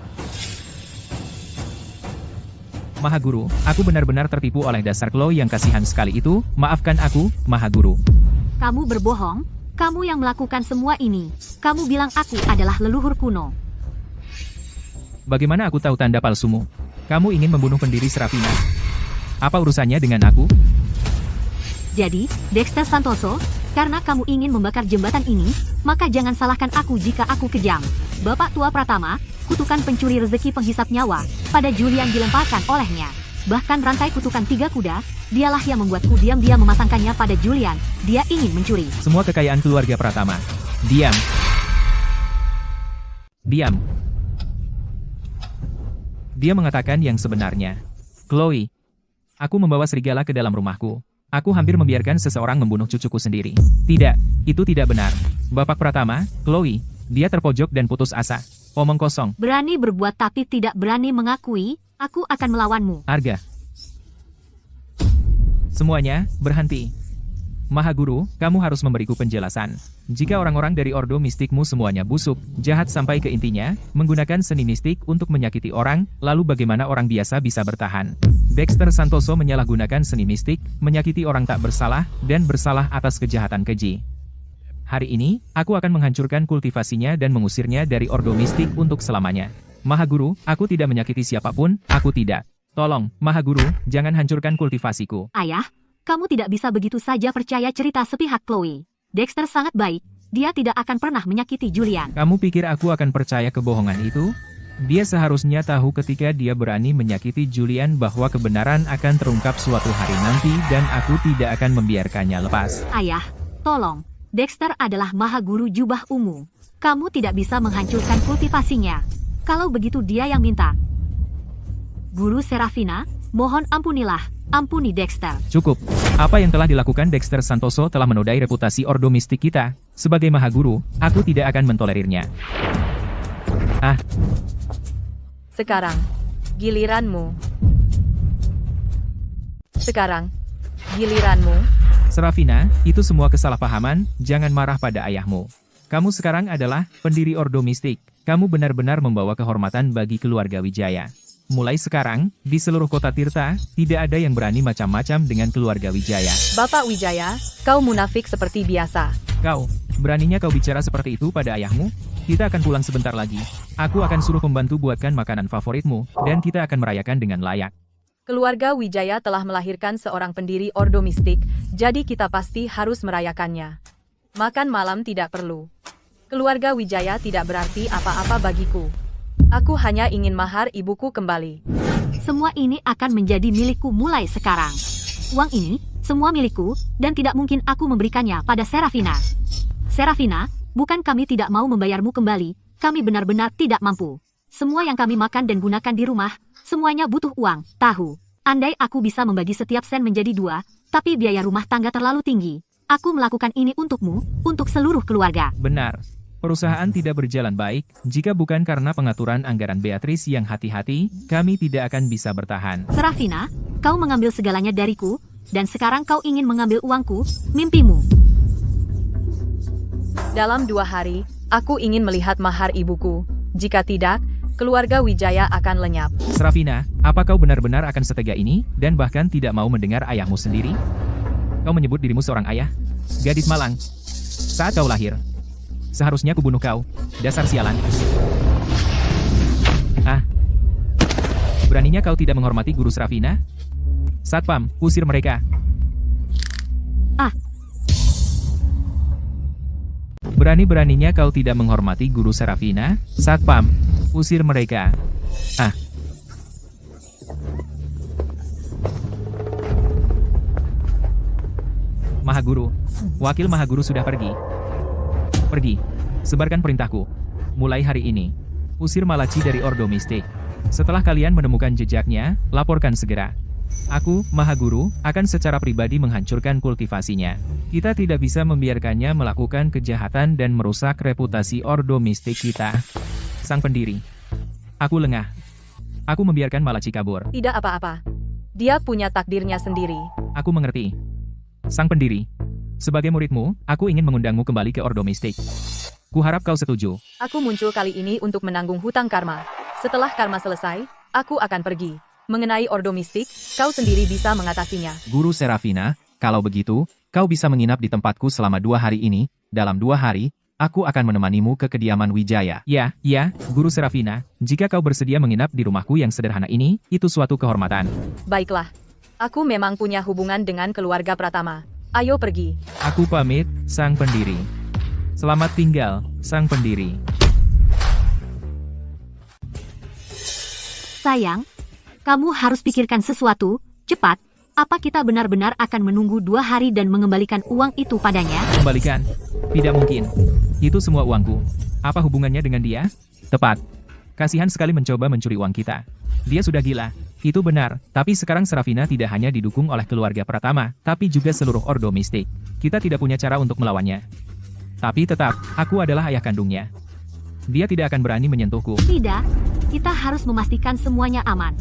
Mahaguru, aku benar-benar tertipu oleh dasar Chloe yang kasihan sekali itu. Maafkan aku, Mahaguru. Kamu berbohong. Kamu yang melakukan semua ini. Kamu bilang aku adalah leluhur kuno. Bagaimana aku tahu tanda palsumu? Kamu ingin membunuh pendiri Serafina. Apa urusannya dengan aku? Jadi, Dexter Santoso, karena kamu ingin membakar jembatan ini, maka jangan salahkan aku jika aku kejam. Bapak tua Pratama, kutukan pencuri rezeki penghisap nyawa, pada Julian dilemparkan olehnya. Bahkan rantai kutukan 3 kuda, dialah yang membuatku diam-diam memasangkannya pada Julian. Dia ingin mencuri Semua kekayaan keluarga Pratama. Diam. Diam. Dia mengatakan yang sebenarnya. Chloe, aku membawa serigala ke dalam rumahku. Aku hampir membiarkan seseorang membunuh cucuku sendiri. Tidak, itu tidak benar. Bapak Pratama, Chloe, dia terpojok dan putus asa. Omong kosong. Berani berbuat tapi tidak berani mengakui, aku akan melawanmu. Arga. Semuanya, berhenti. Mahaguru, kamu harus memberiku penjelasan. Jika orang-orang dari Ordo Mistikmu semuanya busuk, jahat sampai ke intinya, menggunakan seni mistik untuk menyakiti orang, lalu bagaimana orang biasa bisa bertahan? Dexter Santoso menyalahgunakan seni mistik, menyakiti orang tak bersalah, dan bersalah atas kejahatan keji. Hari ini, aku akan menghancurkan kultivasinya dan mengusirnya dari Ordo Mistik untuk selamanya. Mahaguru, aku tidak menyakiti siapapun, aku tidak. Tolong, Mahaguru, jangan hancurkan kultivasiku. Ayah, kamu tidak bisa begitu saja percaya cerita sepihak Chloe. Dexter sangat baik, dia tidak akan pernah menyakiti Julian. Kamu pikir aku akan percaya kebohongan itu? Dia seharusnya tahu ketika dia berani menyakiti Julian bahwa kebenaran akan terungkap suatu hari nanti dan aku tidak akan membiarkannya lepas. Ayah, tolong. Dexter adalah Mahaguru jubah ungu. Kamu tidak bisa menghancurkan kultivasinya. Kalau begitu dia yang minta. Guru Serafina, mohon ampunilah, ampuni Dexter. Cukup. Apa yang telah dilakukan Dexter Santoso telah menodai reputasi Ordo Mistik kita. Sebagai Mahaguru, aku tidak akan mentolerirnya. Sekarang, giliranmu. Sekarang, giliranmu. Serafina, itu semua kesalahpahaman, jangan marah pada ayahmu. Kamu sekarang adalah pendiri Ordo Mistik. Kamu benar-benar membawa kehormatan bagi keluarga Wijaya. Mulai sekarang, di seluruh kota Tirta, tidak ada yang berani macam-macam dengan keluarga Wijaya. Bapak Wijaya, kau munafik seperti biasa. Kau, beraninya kau bicara seperti itu pada ayahmu? Kita akan pulang sebentar lagi. Aku akan suruh pembantu buatkan makanan favoritmu, dan kita akan merayakan dengan layak. Keluarga Wijaya telah melahirkan seorang pendiri Ordo Mistik, jadi kita pasti harus merayakannya. Makan malam tidak perlu. Keluarga Wijaya tidak berarti apa-apa bagiku. Aku hanya ingin mahar ibuku kembali. Semua ini akan menjadi milikku mulai sekarang. Uang ini, semua milikku, dan tidak mungkin aku memberikannya pada Serafina. Serafina, bukan kami tidak mau membayarmu kembali, kami benar-benar tidak mampu. Semua yang kami makan dan gunakan di rumah, semuanya butuh uang, tahu. Andai aku bisa membagi setiap sen menjadi 2, tapi biaya rumah tangga terlalu tinggi. Aku melakukan ini untukmu, untuk seluruh keluarga. Benar. Perusahaan tidak berjalan baik, jika bukan karena pengaturan anggaran Beatrice yang hati-hati, kami tidak akan bisa bertahan. Serafina, kau mengambil segalanya dariku, dan sekarang kau ingin mengambil uangku, mimpimu. Dalam 2 hari, aku ingin melihat mahar ibuku. Jika tidak, keluarga Wijaya akan lenyap. Serafina, apa kau benar-benar akan setega ini, dan bahkan tidak mau mendengar ayahmu sendiri? Kau menyebut dirimu seorang ayah? Gadis malang. Saat kau lahir, seharusnya kubunuh kau. Dasar sialan. Beraninya kau tidak menghormati guru Serafina? Satpam, usir mereka. Berani-beraninya kau tidak menghormati guru Serafina? Satpam, usir mereka. Mahaguru, wakil Mahaguru sudah pergi. Pergi, sebarkan perintahku. Mulai hari ini, usir Malachi dari Ordo Mistik. Setelah kalian menemukan jejaknya, laporkan segera. Aku, Mahaguru, akan secara pribadi menghancurkan kultivasinya. Kita tidak bisa membiarkannya melakukan kejahatan dan merusak reputasi Ordo Mistik kita. Sang pendiri. Aku lengah. Aku membiarkan Malachi kabur. Tidak apa-apa. Dia punya takdirnya sendiri. Aku mengerti. Sang pendiri. Sebagai muridmu, aku ingin mengundangmu kembali ke Ordo Mistik. Kuharap kau setuju. Aku muncul kali ini untuk menanggung hutang karma. Setelah karma selesai, aku akan pergi. Mengenai Ordo Mistik, kau sendiri bisa mengatasinya. Guru Serafina, kalau begitu, kau bisa menginap di tempatku selama 2 hari ini. Dalam 2 hari, aku akan menemanimu ke kediaman Wijaya. Ya, Guru Serafina, jika kau bersedia menginap di rumahku yang sederhana ini, itu suatu kehormatan. Baiklah. Aku memang punya hubungan dengan keluarga Pratama. Ayo pergi. Aku pamit, Sang Pendiri. Selamat tinggal, Sang Pendiri. Sayang, kamu harus pikirkan sesuatu, cepat. Apa kita benar-benar akan menunggu 2 hari dan mengembalikan uang itu padanya? Kembalikan. Tidak mungkin. Itu semua uangku. Apa hubungannya dengan dia? Tepat. Kasihan sekali mencoba mencuri uang kita. Dia sudah gila. Itu benar. Tapi sekarang Serafina tidak hanya didukung oleh keluarga Pratama, tapi juga seluruh Ordo Mistik. Kita tidak punya cara untuk melawannya. Tapi tetap, aku adalah ayah kandungnya. Dia tidak akan berani menyentuhku. Tidak, kita harus memastikan semuanya aman.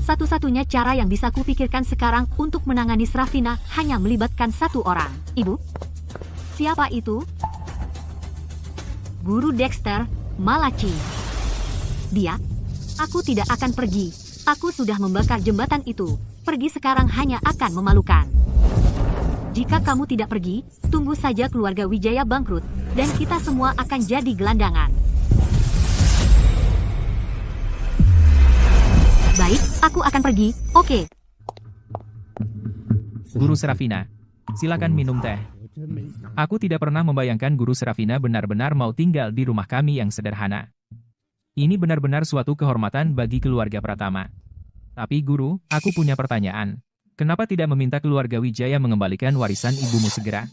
Satu-satunya cara yang bisa kupikirkan sekarang untuk menangani Serafina hanya melibatkan 1 orang. Ibu? Siapa itu? Guru Dexter, Malachi. Dia? Aku tidak akan pergi. Aku sudah membakar jembatan itu. Pergi sekarang hanya akan memalukan. Jika kamu tidak pergi, tunggu saja keluarga Wijaya bangkrut, dan kita semua akan jadi gelandangan. Baik, aku akan pergi, oke. Guru Serafina, silakan minum teh. Aku tidak pernah membayangkan Guru Serafina benar-benar mau tinggal di rumah kami yang sederhana. Ini benar-benar suatu kehormatan bagi keluarga Pratama. Tapi Guru, aku punya pertanyaan. Kenapa tidak meminta keluarga Wijaya mengembalikan warisan ibumu segera?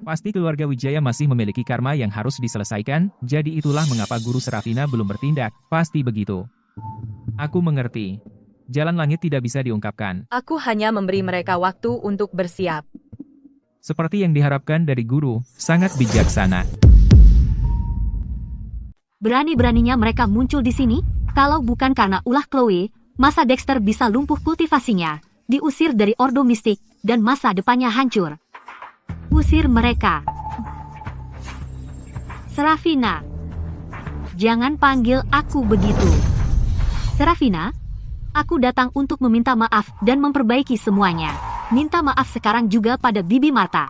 Pasti keluarga Wijaya masih memiliki karma yang harus diselesaikan, jadi itulah mengapa Guru Serafina belum bertindak, pasti begitu. Aku mengerti. Jalan langit tidak bisa diungkapkan. Aku hanya memberi mereka waktu untuk bersiap. Seperti yang diharapkan dari Guru, sangat bijaksana. Berani-beraninya mereka muncul di sini, kalau bukan karena ulah Chloe, masa Dexter bisa lumpuh kultivasinya, diusir dari Ordo Mistik, dan masa depannya hancur. Usir mereka. Serafina, jangan panggil aku begitu. Serafina, aku datang untuk meminta maaf dan memperbaiki semuanya. Minta maaf sekarang juga pada Bibi Marta.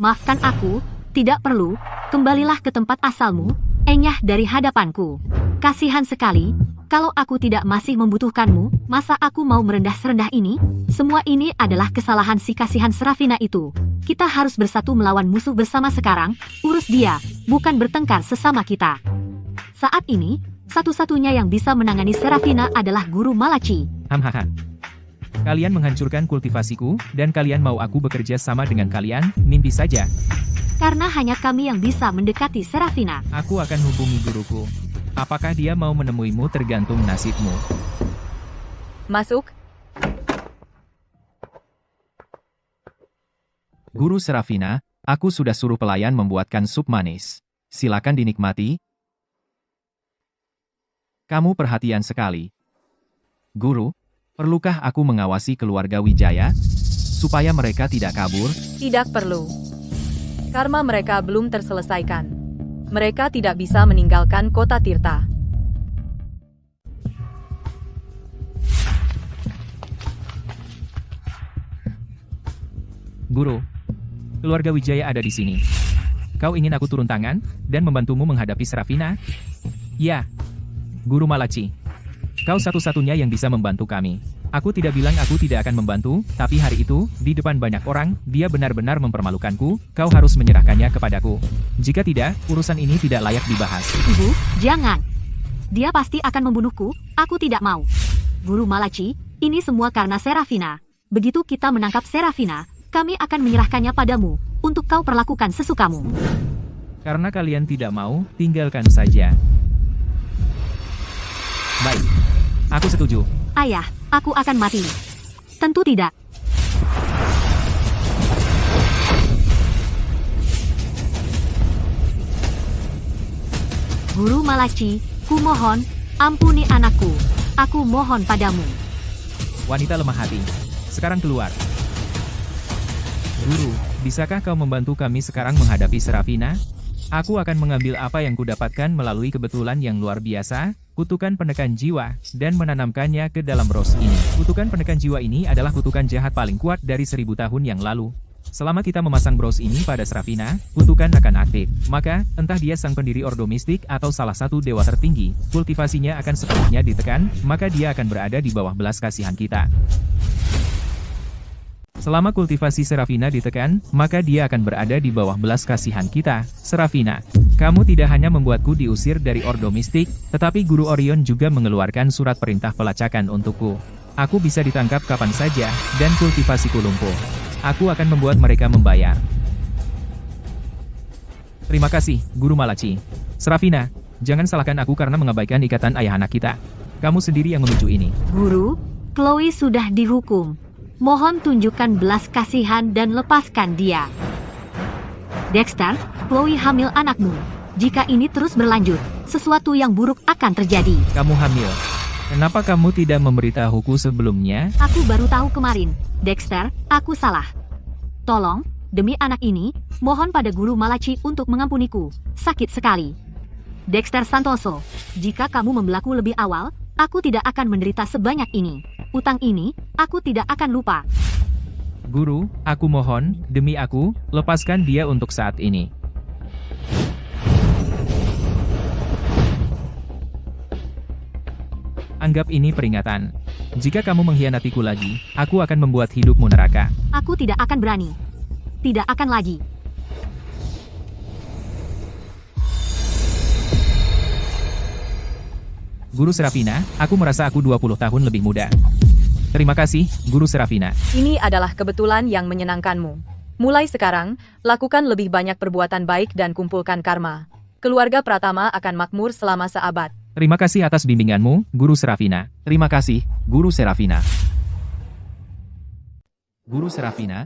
Maafkan aku, tidak perlu, kembalilah ke tempat asalmu, enyah dari hadapanku. Kasihan sekali, kalau aku tidak masih membutuhkanmu, masa aku mau merendah serendah ini? Semua ini adalah kesalahan si kasihan Serafina itu. Kita harus bersatu melawan musuh bersama sekarang, urus dia, bukan bertengkar sesama kita. Saat ini, satu-satunya yang bisa menangani Serafina adalah Guru Malachi. Hamhaha. Kalian menghancurkan kultivasiku, dan kalian mau aku bekerja sama dengan kalian, mimpi saja. Karena hanya kami yang bisa mendekati Serafina. Aku akan hubungi guruku. Apakah dia mau menemuimu tergantung nasibmu. Masuk. Guru Serafina, aku sudah suruh pelayan membuatkan sup manis. Silakan dinikmati. Kamu perhatian sekali. Guru, perlukah aku mengawasi keluarga Wijaya? Supaya mereka tidak kabur? Tidak perlu. Karma mereka belum terselesaikan. Mereka tidak bisa meninggalkan kota Tirta. Guru, keluarga Wijaya ada di sini. Kau ingin aku turun tangan, dan membantumu menghadapi Serafina? Ya, Guru Malachi. Kau satu-satunya yang bisa membantu kami. Aku tidak bilang aku tidak akan membantu, tapi hari itu, di depan banyak orang, dia benar-benar mempermalukanku, kau harus menyerahkannya kepadaku. Jika tidak, urusan ini tidak layak dibahas. Ibu, jangan. Dia pasti akan membunuhku, aku tidak mau. Guru Malachi, ini semua karena Serafina. Begitu kita menangkap Serafina, kami akan menyerahkannya padamu, untuk kau perlakukan sesukamu. Karena kalian tidak mau, tinggalkan saja. Baik. Aku setuju. Ayah, aku akan mati. Tentu tidak. Guru Malachi, kumohon, ampuni anakku. Aku mohon padamu. Wanita lemah hati. Sekarang keluar. Guru, bisakah kau membantu kami sekarang menghadapi Serafina? Aku akan mengambil apa yang kudapatkan melalui kebetulan yang luar biasa, kutukan penekan jiwa, dan menanamkannya ke dalam ros ini. Kutukan penekan jiwa ini adalah kutukan jahat paling kuat dari 1000 tahun yang lalu. Selama kita memasang bros ini pada Serafina, kutukan akan aktif. Maka, entah dia sang pendiri Ordo Mistik atau salah satu dewa tertinggi, kultivasinya akan sepenuhnya ditekan, maka dia akan berada di bawah belas kasihan kita. Selama kultivasi Serafina ditekan, maka dia akan berada di bawah belas kasihan kita. Serafina, kamu tidak hanya membuatku diusir dari Ordo Mistik, tetapi Guru Orion juga mengeluarkan surat perintah pelacakan untukku. Aku bisa ditangkap kapan saja, dan kultivasiku lumpuh. Aku akan membuat mereka membayar. Terima kasih, Guru Malachi. Serafina, jangan salahkan aku karena mengabaikan ikatan ayah anak kita. Kamu sendiri yang memicu ini. Guru, Chloe sudah dihukum. Mohon tunjukkan belas kasihan dan lepaskan dia. Dexter, Chloe hamil anakmu. Jika ini terus berlanjut, sesuatu yang buruk akan terjadi. Kamu hamil. Kenapa kamu tidak memberitahuku sebelumnya? Aku baru tahu kemarin. Dexter, aku salah. Tolong, demi anak ini, mohon pada Guru Malachi untuk mengampuniku. Sakit sekali. Dexter Santoso, jika kamu membelaku lebih awal, aku tidak akan menderita sebanyak ini. Utang ini, aku tidak akan lupa. Guru, aku mohon, demi aku, lepaskan dia untuk saat ini. Anggap ini peringatan. Jika kamu mengkhianatiku lagi, aku akan membuat hidupmu neraka. Aku tidak akan berani. Tidak akan lagi. Guru Serafina, aku merasa aku 20 tahun lebih muda. Terima kasih, Guru Serafina. Ini adalah kebetulan yang menyenangkanmu. Mulai sekarang, lakukan lebih banyak perbuatan baik dan kumpulkan karma. Keluarga Pratama akan makmur selama seabad. Terima kasih atas bimbinganmu, Guru Serafina. Terima kasih, Guru Serafina. Guru Serafina,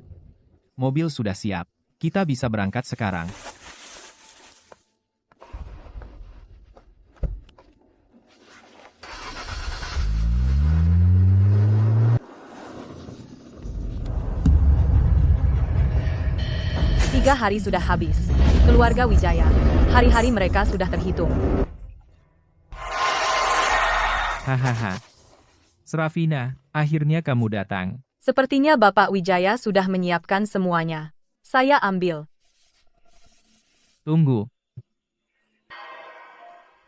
mobil sudah siap. Kita bisa berangkat sekarang. Tiga hari sudah habis. Keluarga Wijaya, hari-hari mereka sudah terhitung. Hahaha. Serafina, akhirnya kamu datang. Sepertinya Bapak Wijaya sudah menyiapkan semuanya. Saya ambil. Tunggu.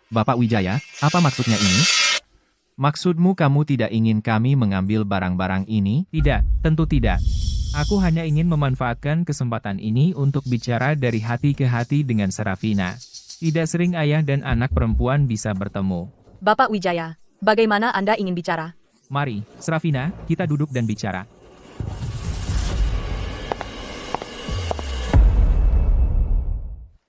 Bapak Wijaya, apa maksudnya ini? Maksudmu kamu tidak ingin kami mengambil barang-barang ini? Tidak, tentu tidak. Aku hanya ingin memanfaatkan kesempatan ini untuk bicara dari hati ke hati dengan Serafina. Tidak sering ayah dan anak perempuan bisa bertemu. Bapak Wijaya, bagaimana Anda ingin bicara? Mari, Serafina, kita duduk dan bicara.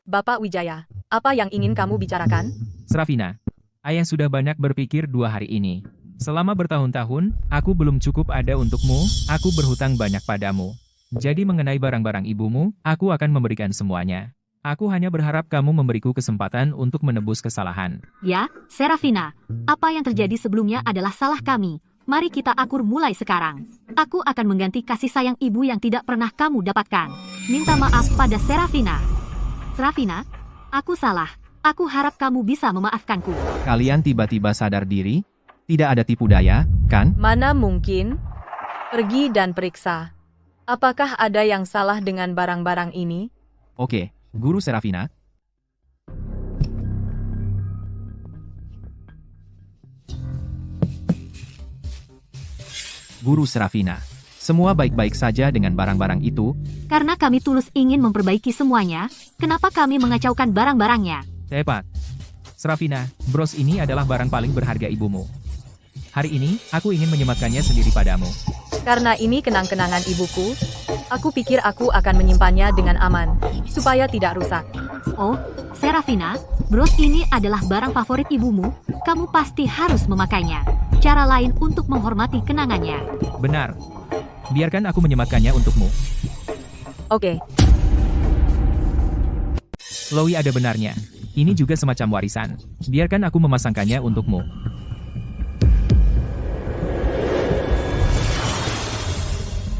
Bapak Wijaya, apa yang ingin kamu bicarakan? Serafina, ayah sudah banyak berpikir 2 hari ini. Selama bertahun-tahun, aku belum cukup ada untukmu, aku berhutang banyak padamu. Jadi mengenai barang-barang ibumu, aku akan memberikan semuanya. Aku hanya berharap kamu memberiku kesempatan untuk menebus kesalahan. Ya, Serafina, apa yang terjadi sebelumnya adalah salah kami. Mari kita akur mulai sekarang. Aku akan mengganti kasih sayang ibu yang tidak pernah kamu dapatkan. Minta maaf pada Serafina. Serafina, aku salah. Aku harap kamu bisa memaafkanku. Kalian tiba-tiba sadar diri? Tidak ada tipu daya, kan? Mana mungkin? Pergi dan periksa. Apakah ada yang salah dengan barang-barang ini? Oke, Guru Serafina. Guru Serafina, semua baik-baik saja dengan barang-barang itu? Karena kami tulus ingin memperbaiki semuanya, kenapa kami mengacaukan barang-barangnya? Tepat. Serafina, bros ini adalah barang paling berharga ibumu. Hari ini, aku ingin menyematkannya sendiri padamu. Karena ini kenang-kenangan ibuku, aku pikir aku akan menyimpannya dengan aman, supaya tidak rusak. Oh, Serafina, bros ini adalah barang favorit ibumu, kamu pasti harus memakainya. Cara lain untuk menghormati kenangannya. Benar. Biarkan aku menyematkannya untukmu. Oke. Chloe ada benarnya. Ini juga semacam warisan. Biarkan aku memasangkannya untukmu.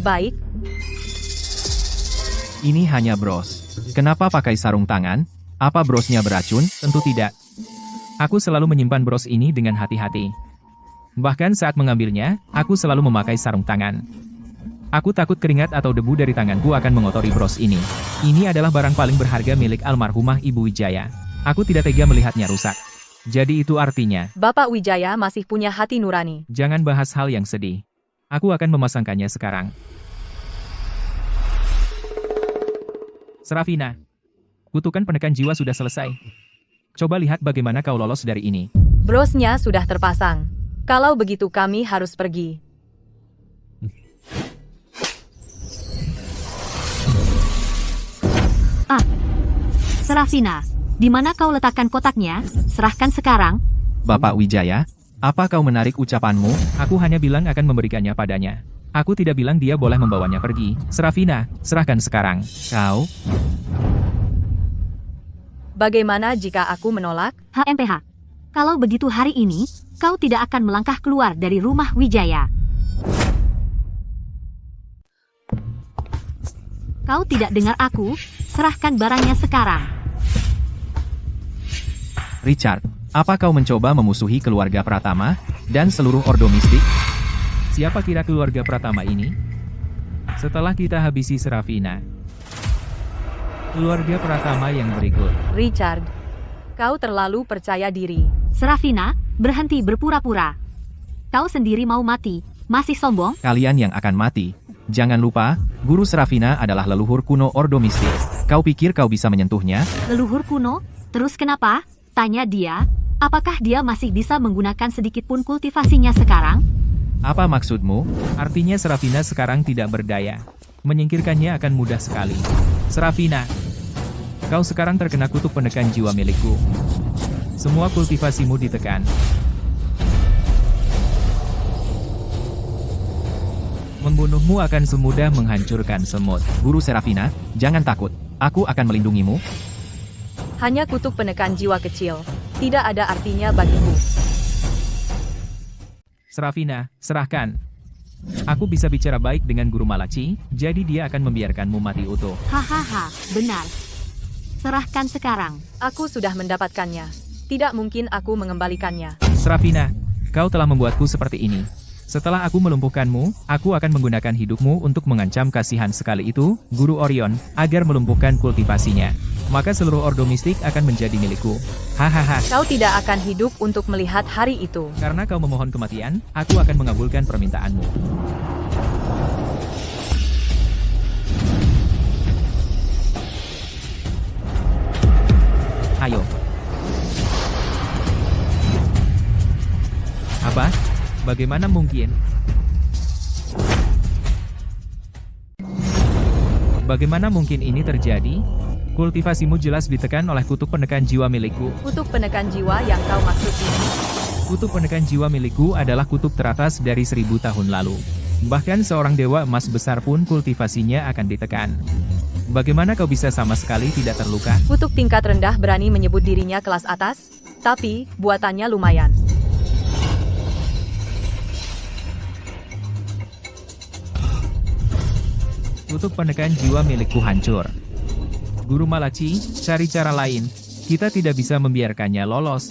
Baik, Ini hanya bros. Kenapa pakai sarung tangan? Apa brosnya beracun? Tentu tidak. Aku selalu menyimpan bros ini dengan hati-hati. Bahkan saat mengambilnya, aku selalu memakai sarung tangan. Aku takut keringat atau debu dari tanganku akan mengotori bros ini. Ini adalah barang paling berharga milik almarhumah Ibu Wijaya. Aku tidak tega melihatnya rusak. Jadi itu artinya, Bapak Wijaya masih punya hati nurani. jangan bahas hal yang sedih. Aku akan memasangkannya sekarang. Serafina, kutukan penekan jiwa sudah selesai. Coba lihat bagaimana kau lolos dari ini. Brosnya sudah terpasang. Kalau begitu kami harus pergi. Serafina, di mana kau letakkan kotaknya? Serahkan sekarang. Bapak Wijaya, apa kau menarik ucapanmu? Aku hanya bilang akan memberikannya padanya. Aku tidak bilang dia boleh membawanya pergi. Serafina, serahkan sekarang. Kau, Bagaimana jika aku menolak? HMPH. Kalau begitu hari ini, kau tidak akan melangkah keluar dari rumah Wijaya. Kau tidak dengar aku? Serahkan barangnya sekarang. Richard, apa kau mencoba memusuhi keluarga Pratama dan seluruh Ordo Mistik? siapa kira keluarga Pratama ini? Setelah kita habisi Serafina, keluarga Pratama yang berikut. Richard, kau terlalu percaya diri. Serafina, berhenti berpura-pura. Kau sendiri mau mati, masih sombong? Kalian yang akan mati. Jangan lupa, Guru Serafina adalah leluhur kuno Ordo Mistik. Kau pikir kau bisa menyentuhnya? Leluhur kuno? Terus kenapa? Tanya dia, apakah dia masih bisa menggunakan sedikit pun kultivasinya sekarang? Apa maksudmu? Artinya Serafina sekarang tidak berdaya. Menyingkirkannya akan mudah sekali. Serafina, kau sekarang terkena kutuk penekan jiwa milikku. Semua kultivasimu ditekan. Membunuhmu akan semudah menghancurkan semut. Guru Serafina, jangan takut. Aku akan melindungimu. Hanya kutuk penekan jiwa kecil. Tidak ada artinya bagiku. Serafina, serahkan. Aku bisa bicara baik dengan Guru Malachi, jadi dia akan membiarkanmu mati utuh. Hahaha, benar. Serahkan sekarang. Aku sudah mendapatkannya. Tidak mungkin aku mengembalikannya. Serafina, kau telah membuatku seperti ini. Setelah aku melumpuhkanmu, aku akan menggunakan hidupmu untuk mengancam kasihan sekali itu, Guru Orion, agar melumpuhkan kultivasinya. Maka seluruh Ordo Mistik akan menjadi milikku. Hahaha. Kau tidak akan hidup untuk melihat hari itu. Karena kau memohon kematian, aku akan mengabulkan permintaanmu. Ayo. Apa? Bagaimana mungkin? Bagaimana mungkin ini terjadi? Kultivasimu jelas ditekan oleh kutuk penekan jiwa milikku. Kutuk penekan jiwa yang kau maksud ini. Kutuk penekan jiwa milikku adalah kutub teratas dari 1000 tahun lalu. Bahkan seorang dewa emas besar pun kultivasinya akan ditekan. Bagaimana kau bisa sama sekali tidak terluka? Kutuk tingkat rendah berani menyebut dirinya kelas atas, tapi buatannya lumayan. Kutuk penekan jiwa milikku hancur. Guru Malachi, cari cara lain. Kita tidak bisa membiarkannya lolos.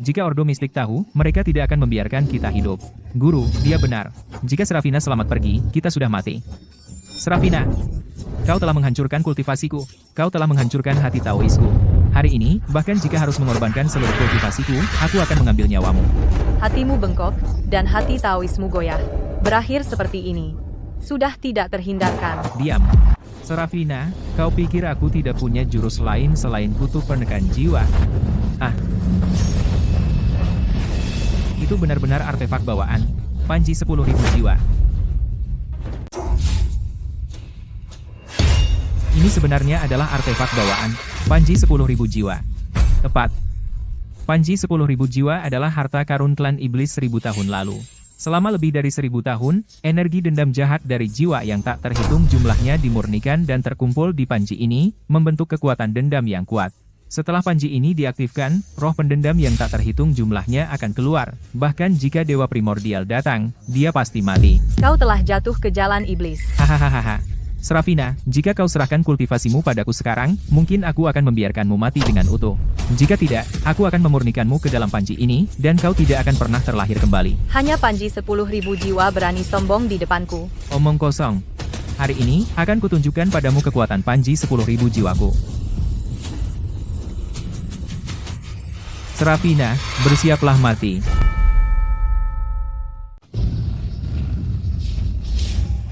Jika Ordo Mistik tahu, mereka tidak akan membiarkan kita hidup. Guru, dia benar. Jika Serafina selamat pergi, kita sudah mati. Serafina, kau telah menghancurkan kultivasiku. Kau telah menghancurkan hati Taoisku. Hari ini, bahkan jika harus mengorbankan seluruh kultivasiku, aku akan mengambil nyawamu. Hatimu bengkok, dan hati Taoismu goyah. Berakhir seperti ini. Sudah tidak terhindarkan. Diam. Serafina, kau pikir aku tidak punya jurus lain selain kutuk penekan jiwa? Ah. Itu benar-benar artefak bawaan. Panji 10.000 jiwa. Ini sebenarnya adalah artefak bawaan. Panji 10.000 jiwa. Tepat. Panji 10.000 jiwa adalah harta karun klan iblis 1000 tahun lalu. Selama lebih dari 1000 tahun, energi dendam jahat dari jiwa yang tak terhitung jumlahnya dimurnikan dan terkumpul di panji ini, membentuk kekuatan dendam yang kuat. Setelah panji ini diaktifkan, roh pendendam yang tak terhitung jumlahnya akan keluar. Bahkan jika dewa primordial datang, dia pasti mati. Kau telah jatuh ke jalan iblis. Hahaha. Serafina, jika kau serahkan kultivasimu padaku sekarang, mungkin aku akan membiarkanmu mati dengan utuh. Jika tidak, aku akan memurnikanmu ke dalam panji ini, dan kau tidak akan pernah terlahir kembali. Hanya Panji 10.000 jiwa berani sombong di depanku. Omong kosong. Hari ini, akan kutunjukkan padamu kekuatan panji 10.000 jiwaku. Serafina, bersiaplah mati.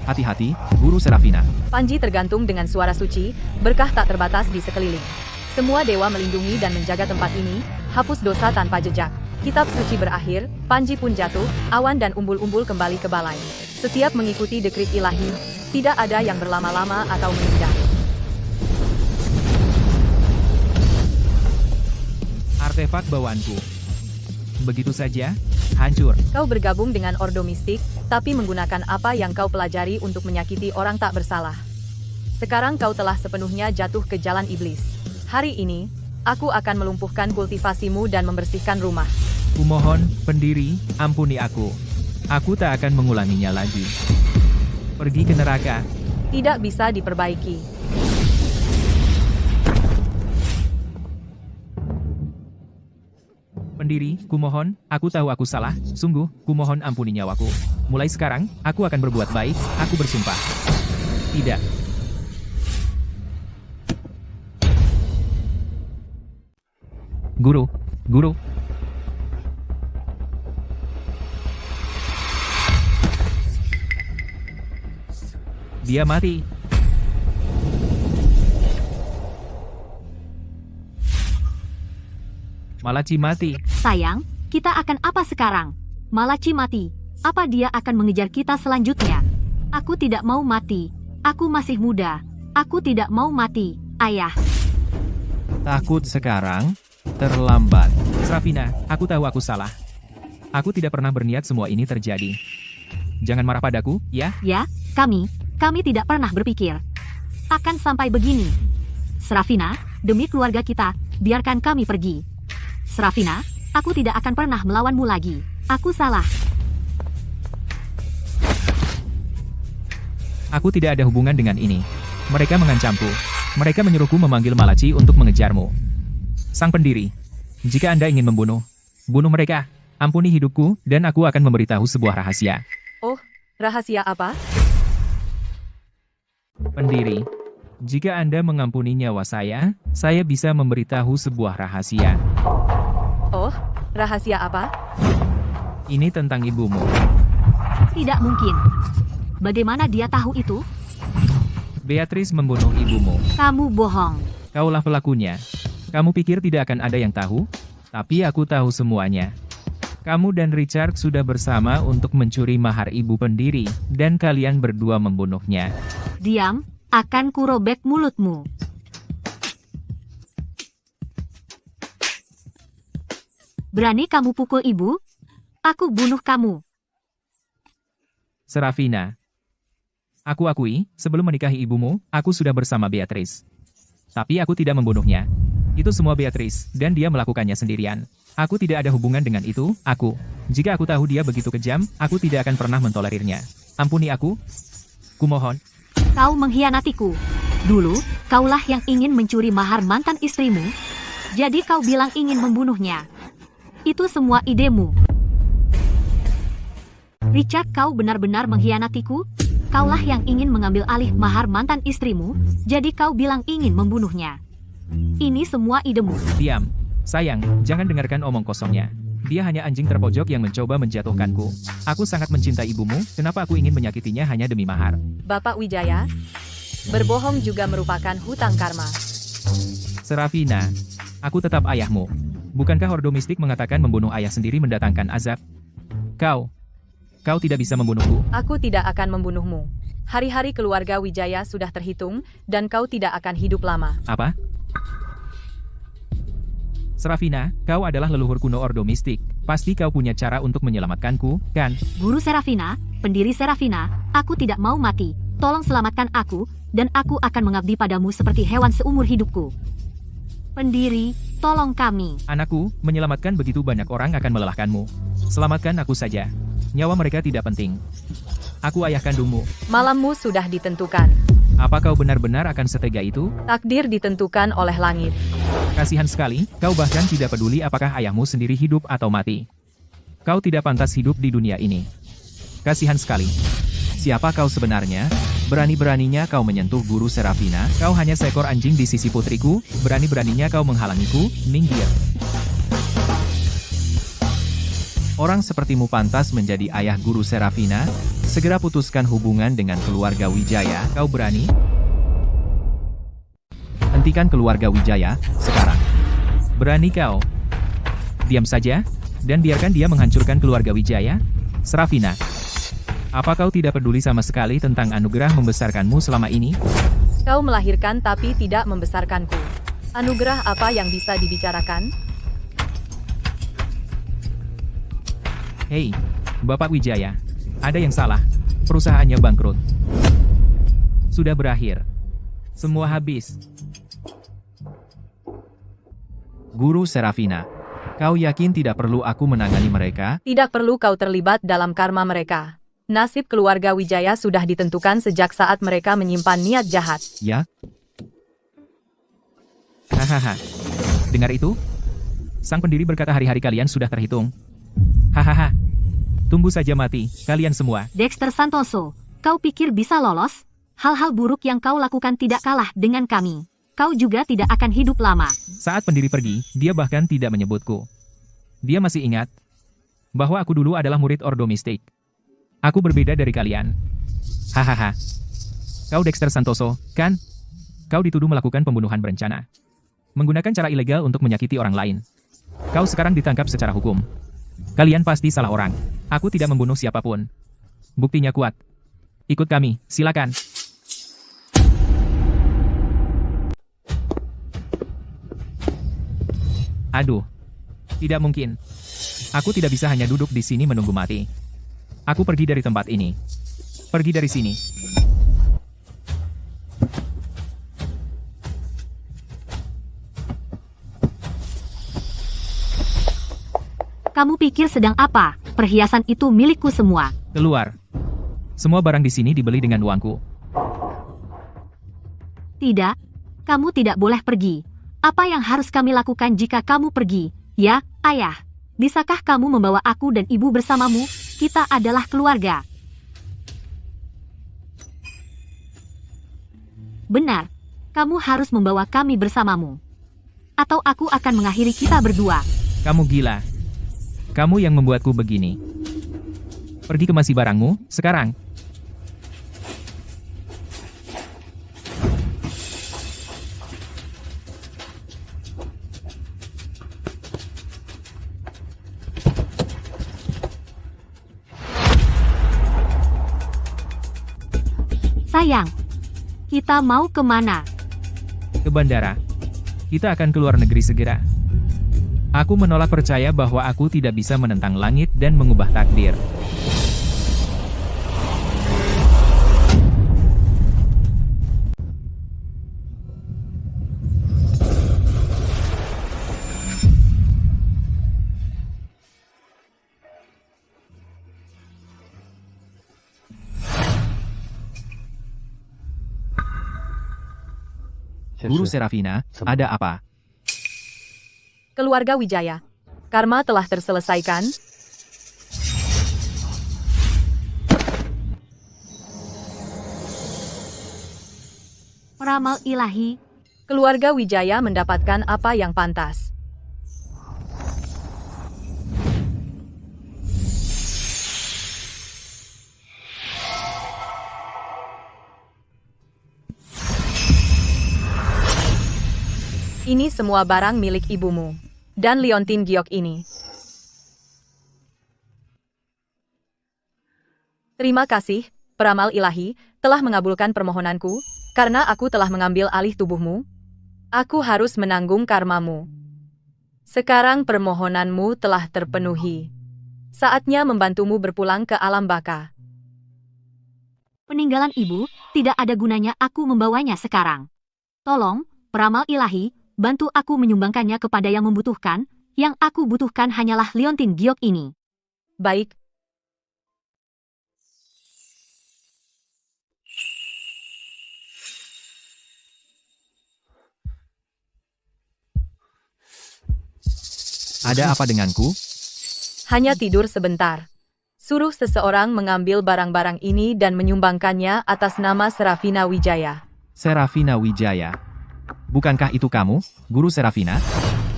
Hati-hati, Guru Serafina. Panji tergantung dengan suara suci, berkah tak terbatas di sekeliling. Semua dewa melindungi dan menjaga tempat ini, hapus dosa tanpa jejak. Kitab suci berakhir, Panji pun jatuh, awan dan umbul-umbul kembali ke balai. Setiap mengikuti dekrit ilahi, tidak ada yang berlama-lama atau meninggal. Artefak bawaanku. Begitu saja, hancur. Kau bergabung dengan Ordo Mistik, tapi menggunakan apa yang kau pelajari untuk menyakiti orang tak bersalah. Sekarang kau telah sepenuhnya jatuh ke jalan iblis. Hari ini, aku akan melumpuhkan kultivasimu dan membersihkan rumah. Kumohon, pendiri, ampuni aku. Aku tak akan mengulanginya lagi. Pergi ke neraka. Tidak bisa diperbaiki. Pendiri, kumohon, aku tahu aku salah, sungguh, kumohon ampuni nyawaku. Mulai sekarang, aku akan berbuat baik, aku bersumpah. Tidak. Guru, guru. Dia mati. Malachi mati. Sayang, kita akan apa sekarang? Malachi mati. Apa dia akan mengejar kita selanjutnya? Aku tidak mau mati. Aku masih muda. Aku tidak mau mati, ayah. Takut sekarang? Terlambat. Serafina, aku tahu aku salah. Aku tidak pernah berniat semua ini terjadi. Jangan marah padaku, ya? Ya, kami tidak pernah berpikir akan sampai begini. Serafina, demi keluarga kita, biarkan kami pergi. Serafina, aku tidak akan pernah melawanmu lagi. Aku salah. Aku tidak ada hubungan dengan ini. Mereka mengancamku. Mereka menyuruhku memanggil Malachi untuk mengejarmu. Sang pendiri, jika Anda ingin membunuh, bunuh mereka. Ampuni hidupku, dan aku akan memberitahu sebuah rahasia. Oh, rahasia apa? Pendiri, jika Anda mengampuni nyawa saya bisa memberitahu sebuah rahasia. Oh, rahasia apa? Ini tentang ibumu. Tidak mungkin. Bagaimana dia tahu itu? Beatrice membunuh ibumu. Kamu bohong. Kaulah pelakunya. Kamu pikir tidak akan ada yang tahu? Tapi aku tahu semuanya. Kamu dan Richard sudah bersama untuk mencuri mahar ibu pendiri, dan kalian berdua membunuhnya. Diam, akan kurobek mulutmu. Berani kamu pukul ibu? Aku bunuh kamu. Serafina. Aku akui, sebelum menikahi ibumu, aku sudah bersama Beatrice. Tapi aku tidak membunuhnya. Itu semua Beatrice, dan dia melakukannya sendirian. Aku tidak ada hubungan dengan itu, jika aku tahu dia begitu kejam, aku tidak akan pernah mentolerirnya. Ampuni aku. Kumohon. Kau mengkhianatiku. Dulu, kaulah yang ingin mencuri mahar mantan istrimu. Jadi kau bilang ingin membunuhnya. Itu semua idemu. Richard, kau benar-benar mengkhianatiku. Kaulah yang ingin mengambil alih mahar mantan istrimu, jadi kau bilang ingin membunuhnya. Ini semua idemu. Diam. Sayang, jangan dengarkan omong kosongnya. Dia hanya anjing terpojok yang mencoba menjatuhkanku. Aku sangat mencintai ibumu, kenapa aku ingin menyakitinya hanya demi mahar? Bapak Wijaya, berbohong juga merupakan hutang karma. Serafina, aku tetap ayahmu. Bukankah Ordo Mistik mengatakan membunuh ayah sendiri mendatangkan azab? Kau tidak bisa membunuhku. Aku tidak akan membunuhmu. Hari-hari keluarga Wijaya sudah terhitung, dan kau tidak akan hidup lama. Apa? Serafina, kau adalah leluhur kuno Ordo Mistik. Pasti kau punya cara untuk menyelamatkanku, kan? Guru Serafina, pendiri Serafina, aku tidak mau mati. Tolong selamatkan aku, dan aku akan mengabdi padamu seperti hewan seumur hidupku. Pendiri, tolong kami. Anakku, menyelamatkan begitu banyak orang akan melelahkanmu. Selamatkan aku saja. Nyawa mereka tidak penting. Aku ayah kandungmu. Malammu sudah ditentukan. Apa kau benar-benar akan setega itu? Takdir ditentukan oleh langit. Kasihan sekali, kau bahkan tidak peduli apakah ayahmu sendiri hidup atau mati. Kau tidak pantas hidup di dunia ini. Kasihan sekali. Siapa kau sebenarnya? Berani-beraninya kau menyentuh Guru Serafina, kau hanya seekor anjing di sisi putriku, berani-beraninya kau menghalangiku, minggir. Orang sepertimu pantas menjadi ayah Guru Serafina, segera putuskan hubungan dengan keluarga Wijaya, kau berani? Hentikan keluarga Wijaya, sekarang. Berani kau? Diam saja, dan biarkan dia menghancurkan keluarga Wijaya? Serafina, apa kau tidak peduli sama sekali tentang anugerah membesarkanmu selama ini? Kau melahirkan tapi tidak membesarkanku. Anugerah apa yang bisa dibicarakan? Hei, Bapak Wijaya, ada yang salah. Perusahaannya bangkrut. Sudah berakhir. Semua habis. Guru Serafina, kau yakin tidak perlu aku menangani mereka? Tidak perlu kau terlibat dalam karma mereka. Nasib keluarga Wijaya sudah ditentukan sejak saat mereka menyimpan niat jahat. Ya? Hahaha. Dengar itu? Sang pendiri berkata hari-hari kalian sudah terhitung. Hahaha. Tunggu saja mati, kalian semua. Dexter Santoso, kau pikir bisa lolos? Hal-hal buruk yang kau lakukan tidak kalah dengan kami. Kau juga tidak akan hidup lama. Saat pendiri pergi, dia bahkan tidak menyebutku. Dia masih ingat bahwa aku dulu adalah murid Ordo Mistik. Aku berbeda dari kalian. Hahaha. Kau Dexter Santoso, kan? Kau dituduh melakukan pembunuhan berencana. Menggunakan cara ilegal untuk menyakiti orang lain. Kau sekarang ditangkap secara hukum. Kalian pasti salah orang. Aku tidak membunuh siapapun. Buktinya kuat. Ikut kami, silakan. Aduh. Tidak mungkin. Aku tidak bisa hanya duduk di sini menunggu mati. Aku pergi dari tempat ini. Pergi dari sini. Kamu pikir sedang apa? Perhiasan itu milikku semua. Keluar. Semua barang di sini dibeli dengan uangku. Tidak, kamu tidak boleh pergi. Apa yang harus kami lakukan jika kamu pergi? Ya, ayah. Bisakah kamu membawa aku dan ibu bersamamu? Kita adalah keluarga. Benar, kamu harus membawa kami bersamamu. Atau aku akan mengakhiri kita berdua. Kamu gila. Kamu yang membuatku begini. Pergi kemasi barangmu, sekarang. Sayang, kita mau kemana? Ke bandara. Kita akan keluar negeri segera. Aku menolak percaya bahwa aku tidak bisa menentang langit dan mengubah takdir. Guru Serafina, ada apa? Keluarga Wijaya. Karma telah terselesaikan. Peramal ilahi, Keluarga Wijaya mendapatkan apa yang pantas. Ini semua barang milik ibumu. Dan liontin giok ini. Terima kasih, peramal ilahi, telah mengabulkan permohonanku, karena aku telah mengambil alih tubuhmu. Aku harus menanggung karmamu. Sekarang permohonanmu telah terpenuhi. Saatnya membantumu berpulang ke alam baka. peninggalan ibu, tidak ada gunanya aku membawanya sekarang. Tolong, peramal ilahi, bantu aku menyumbangkannya kepada yang membutuhkan. Yang aku butuhkan hanyalah liontin giok ini. Baik. Ada apa denganku? Hanya tidur sebentar. Suruh seseorang mengambil barang-barang ini dan menyumbangkannya atas nama Serafina Wijaya. Serafina Wijaya. Bukankah itu kamu, Guru Serafina?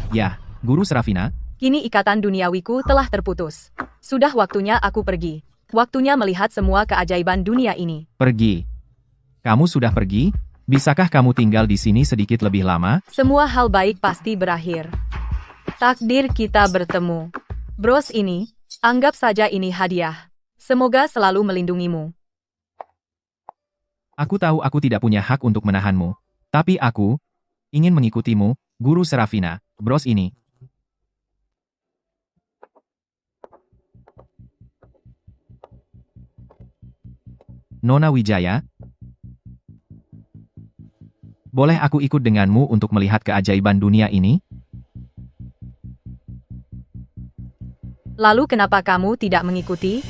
Ya, Guru Serafina. Kini ikatan duniawiku telah terputus. Sudah waktunya aku pergi. Waktunya melihat semua keajaiban dunia ini. Pergi. Kamu sudah pergi? Bisakah kamu tinggal di sini sedikit lebih lama? Semua hal baik pasti berakhir. Takdir kita bertemu. Bros ini, anggap saja ini hadiah. Semoga selalu melindungimu. Aku tahu aku tidak punya hak untuk menahanmu. Tapi aku ingin mengikutimu, Guru Serafina. Bros ini. Nona Wijaya, boleh aku ikut denganmu untuk melihat keajaiban dunia ini? Lalu kenapa kamu tidak mengikuti?